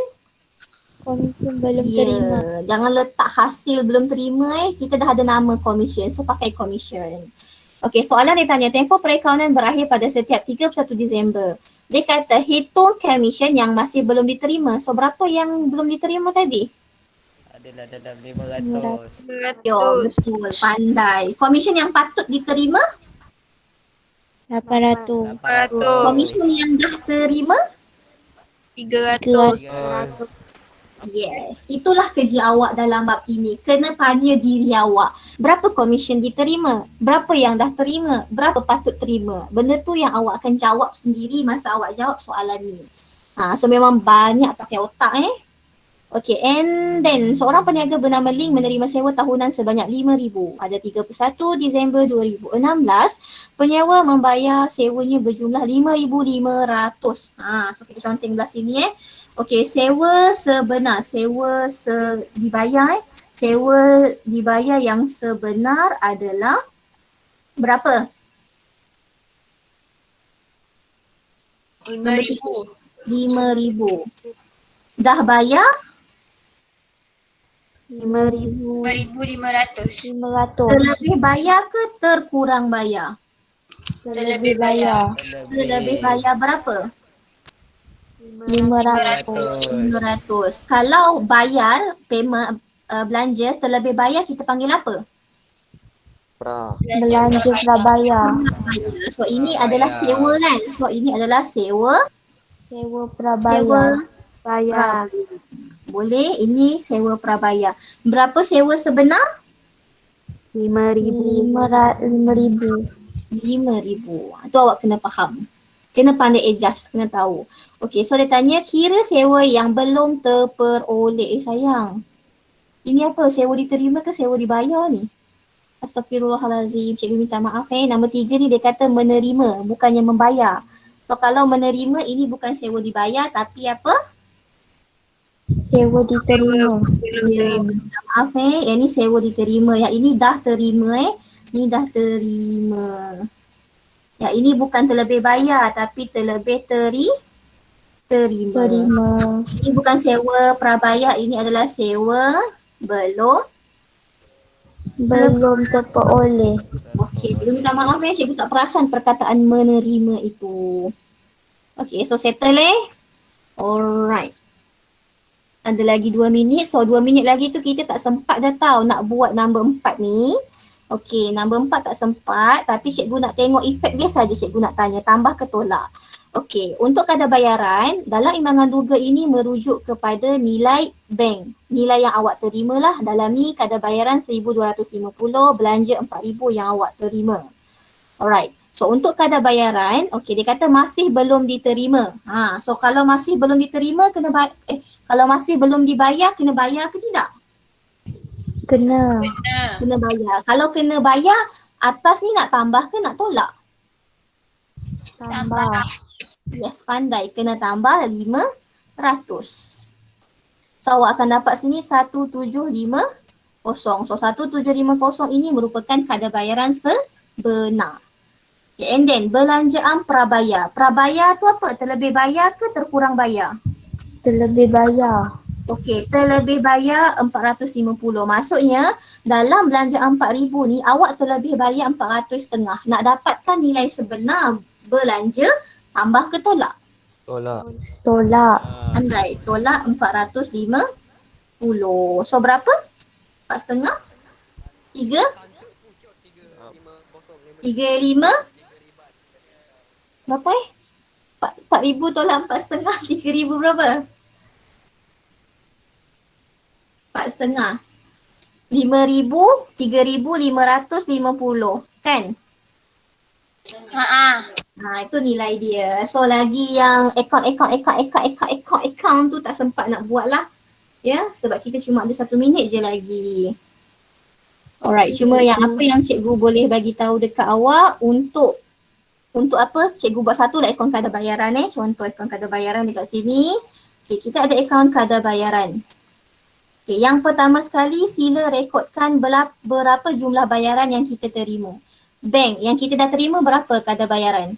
Komisen belum terima. Jangan letak hasil belum terima kita dah ada nama komisen. So pakai komisen. Okey, soalan dia tanya tempoh perakaunan berakhir pada setiap 31 Disember. Dia kata hitung komisen yang masih belum diterima. So berapa yang belum diterima tadi? Adalah dalam 500. Yo, betul, pandai. Komisen yang patut diterima? 800. 800. Komisen yang dah terima? 300. 300. Yes, itulah kerja awak dalam bab ini. Kena tanya diri awak. Berapa komisen diterima? Berapa yang dah terima? Berapa patut terima? Benda tu yang awak akan jawab sendiri masa awak jawab soalan ni. So memang banyak pakai otak Okay, and then seorang peniaga bernama Ling menerima sewa tahunan sebanyak RM5,000. Pada 31 Disember 2016, penyewa membayar sewanya berjumlah RM5,500. So kita conteng belah sini Okey, sewa sebenar, dibayar sewa dibayar yang sebenar adalah berapa? RM5,000. Dah bayar? RM5,500. Terlebih bayar ke terkurang bayar? Terlebih bayar. Terlebih bayar berapa? 500. 500. Kalau bayar payment belanja terlebih bayar kita panggil apa? Belanja prabayar. So ini adalah sewa kan? So ini adalah sewa. Sewa Sewa prabayar. prabayar. Boleh, ini sewa prabayar. Berapa sewa sebenar? RM5,000. RM5,000. Itu awak kena faham. Kena pandai adjust, kena tahu. Okey, so dia tanya kira sewa yang belum terperoleh. Sayang. Ini apa? Sewa diterima ke sewa dibayar ni? Astaghfirullahalazim. Cikgu minta maaf Nombor 3 ni dia kata menerima, bukannya membayar. So kalau menerima ini bukan sewa dibayar tapi apa? Sewa diterima. Ya, minta maaf yang ni sewa diterima. Yang ini dah terima Ni dah terima. Yang ini bukan terlebih bayar tapi terlebih terima. Ini bukan sewa prabayar, ini adalah sewa belum terperoleh. Okey, cikgu minta maaf cikgu tak perasan perkataan menerima itu. Okey, so settle Alright. Ada lagi 2 minit. So 2 minit lagi tu kita tak sempat dah tahu nak buat nombor 4 ni. Okey, nombor 4 tak sempat tapi cikgu nak tengok efek dia saja cikgu nak tanya tambah ke tolak. Okey, untuk kadar bayaran dalam imbangan duga ini merujuk kepada nilai bank. Nilai yang awak terima lah. Dalam ni kadar bayaran 1,250, belanja 4,000 yang awak terima. Alright. So untuk kadar bayaran, okey dia kata masih belum diterima. So kalau masih belum diterima kalau masih belum dibayar kena bayar ke tidak? Kena. Kena bayar. Kalau kena bayar, atas ni nak tambah ke nak tolak? Tambah. Yes, pandai. Kena tambah 500. So awak akan dapat sini 1,750. So 1,750 ini merupakan kadar bayaran sebenar. Okay, and then belanjaan prabayar. Prabayar tu apa? Terlebih bayar ke terkurang bayar? Terlebih bayar. Okey, terlebih bayar 450. Maksudnya dalam belanja 4,000 ni awak terlebih bayar 400 setengah. Nak dapatkan nilai sebenar belanja, tambah ke tolak? Tolak. Tolak. Andai tolak 450. So berapa? 4,5? 3? 3,5? Berapa 4,000 tolak 4,5, 3,000 berapa? 4,5. 5,000, 3,550 kan? Itu nilai dia. So lagi yang account tu tak sempat nak buat lah. Ya, sebab kita cuma ada 1 minit je lagi. Alright, cuma yang apa yang cikgu boleh bagi tahu dekat awak untuk apa? Cikgu buat satu lah akaun kadar bayaran Contoh akaun kadar bayaran dekat sini. Okay, kita ada akaun kadar bayaran. Okay, yang pertama sekali sila rekodkan berapa jumlah bayaran yang kita terima. Bank yang kita dah terima berapa kadar bayaran?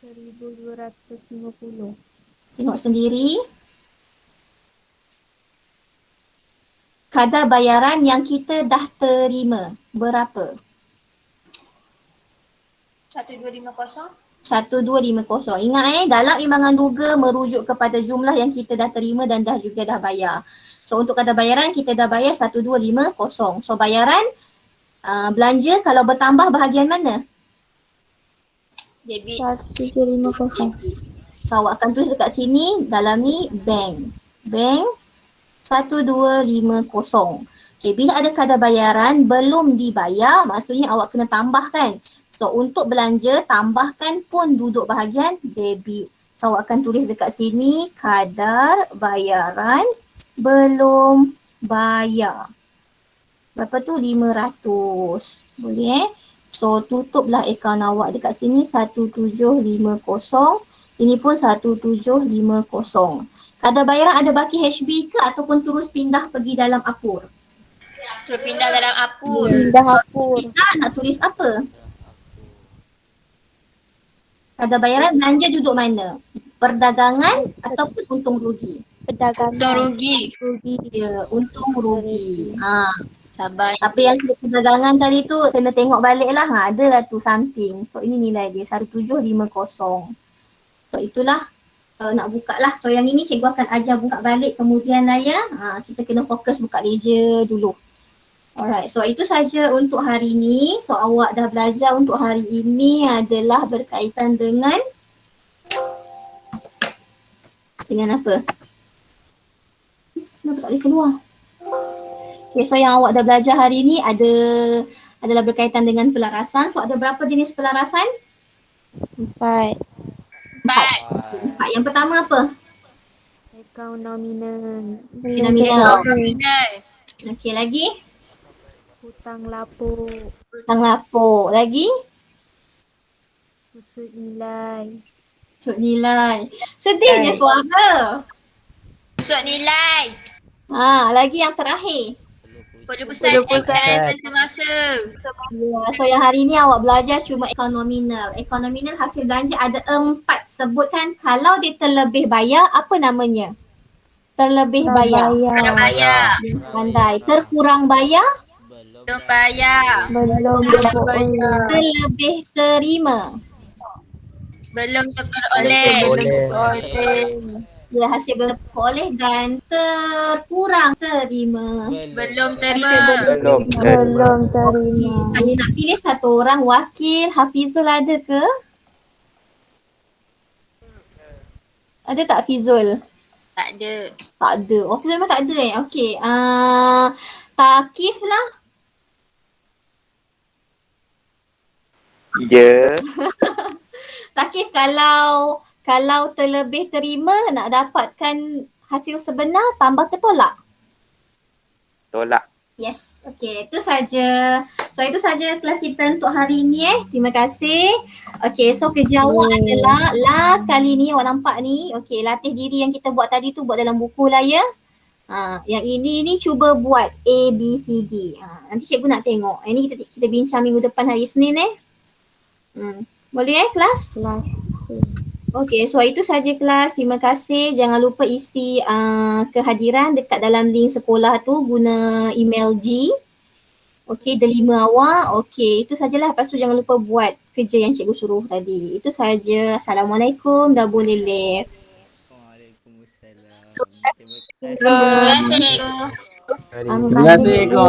1,250. Tengok sendiri. Kadar bayaran yang kita dah terima berapa? 1250. 1250. Ingat dalam imbangan duga merujuk kepada jumlah yang kita dah terima dan juga dah bayar. So untuk kadar bayaran kita dah bayar 1250. So bayaran belanja kalau bertambah bahagian mana? Debit. 1,750. So awak akan tulis dekat sini dalam ni bank. Bank 1250. Okay, bila ada kadar bayaran belum dibayar maksudnya awak kena tambahkan. So untuk belanja tambahkan pun duduk bahagian debit. So awak akan tulis dekat sini kadar bayaran belum bayar. Berapa tu? 500. Boleh So tutuplah akaun awak dekat sini 1750. Ini pun 1750. Kadar bayaran ada baki HB ke ataupun terus pindah pergi dalam Apur? Terus pindah dalam Apur. Pindah Apur. Kita nak tulis apa? Kadar bayaran belanja duduk mana? Perdagangan ataupun untung rugi? Pedagangan. Untung rugi. Rugi. Ya, untung rugi. Sabar. Tapi yang sebut perdagangan tadi tu kena tengok balik lah. Ada lah tu something. So ini nilai dia 1750. So itulah nak buka lah. So yang ini cikgu akan ajar buka balik kemudian lah ya. Kita kena fokus buka ledger dulu. Alright, so itu saja untuk hari ini. So awak dah belajar untuk hari ini adalah berkaitan dengan apa? Kenapa tak boleh keluar? Okay, so yang awak dah belajar hari ini adalah berkaitan dengan pelarasan. So ada berapa jenis pelarasan? 4. 4. Yang pertama apa? Akaun nominal. Nominal. Okey, lagi? Hutang lapuk. Hutang lapuk. Lagi? Usut nilai. Usut nilai. Sedihnya suara. Usut nilai. Lagi yang terakhir. Pelupusan akaun semasa. Ya, so yang hari ni awak belajar cuma akaun nominal. Akaun nominal hasil belanja ada 4. Sebutkan kalau dia terlebih bayar, apa namanya? Terlebih bayar. Belum bayar. Pandai. Terkurang bayar? Belum bayar. Belum bayar. Terlebih terima? Belum terperoleh. Ya, hasil belum terperoleh dan terkurang terima. Belum terima. Belum. Belum terima. Saya nak pilih satu orang wakil. Hafizul ada ke? Ada tak Hafizul? Tak ada. Tak ada. Oh, memang tak ada Okey. Takif lah. Ya. Takif kalau terlebih terima nak dapatkan hasil sebenar tambah ke tolak? Tolak. Yes. Okey, itu saja. So itu saja kelas kita untuk hari ini Terima kasih. Okey, so kerja awak adalah last kali ni awak nampak ni. Okey, latih diri yang kita buat tadi tu buat dalam buku lah ya. Yang ini cuba buat A, B, C, D. Nanti cikgu nak tengok. Ini kita bincang minggu depan hari Isnin Boleh kelas? Kelas. Okey, so itu saja kelas. Terima kasih. Jangan lupa isi kehadiran dekat dalam link sekolah tu guna email G. Okey, delima awak. Okey, itu sajalah. Lepas tu jangan lupa buat kerja yang cikgu suruh tadi. Itu saja. Assalamualaikum. Dah boleh left. Waalaikumsalam. Terima kasih. Terima kasih. Terima Terima kasih, Ko.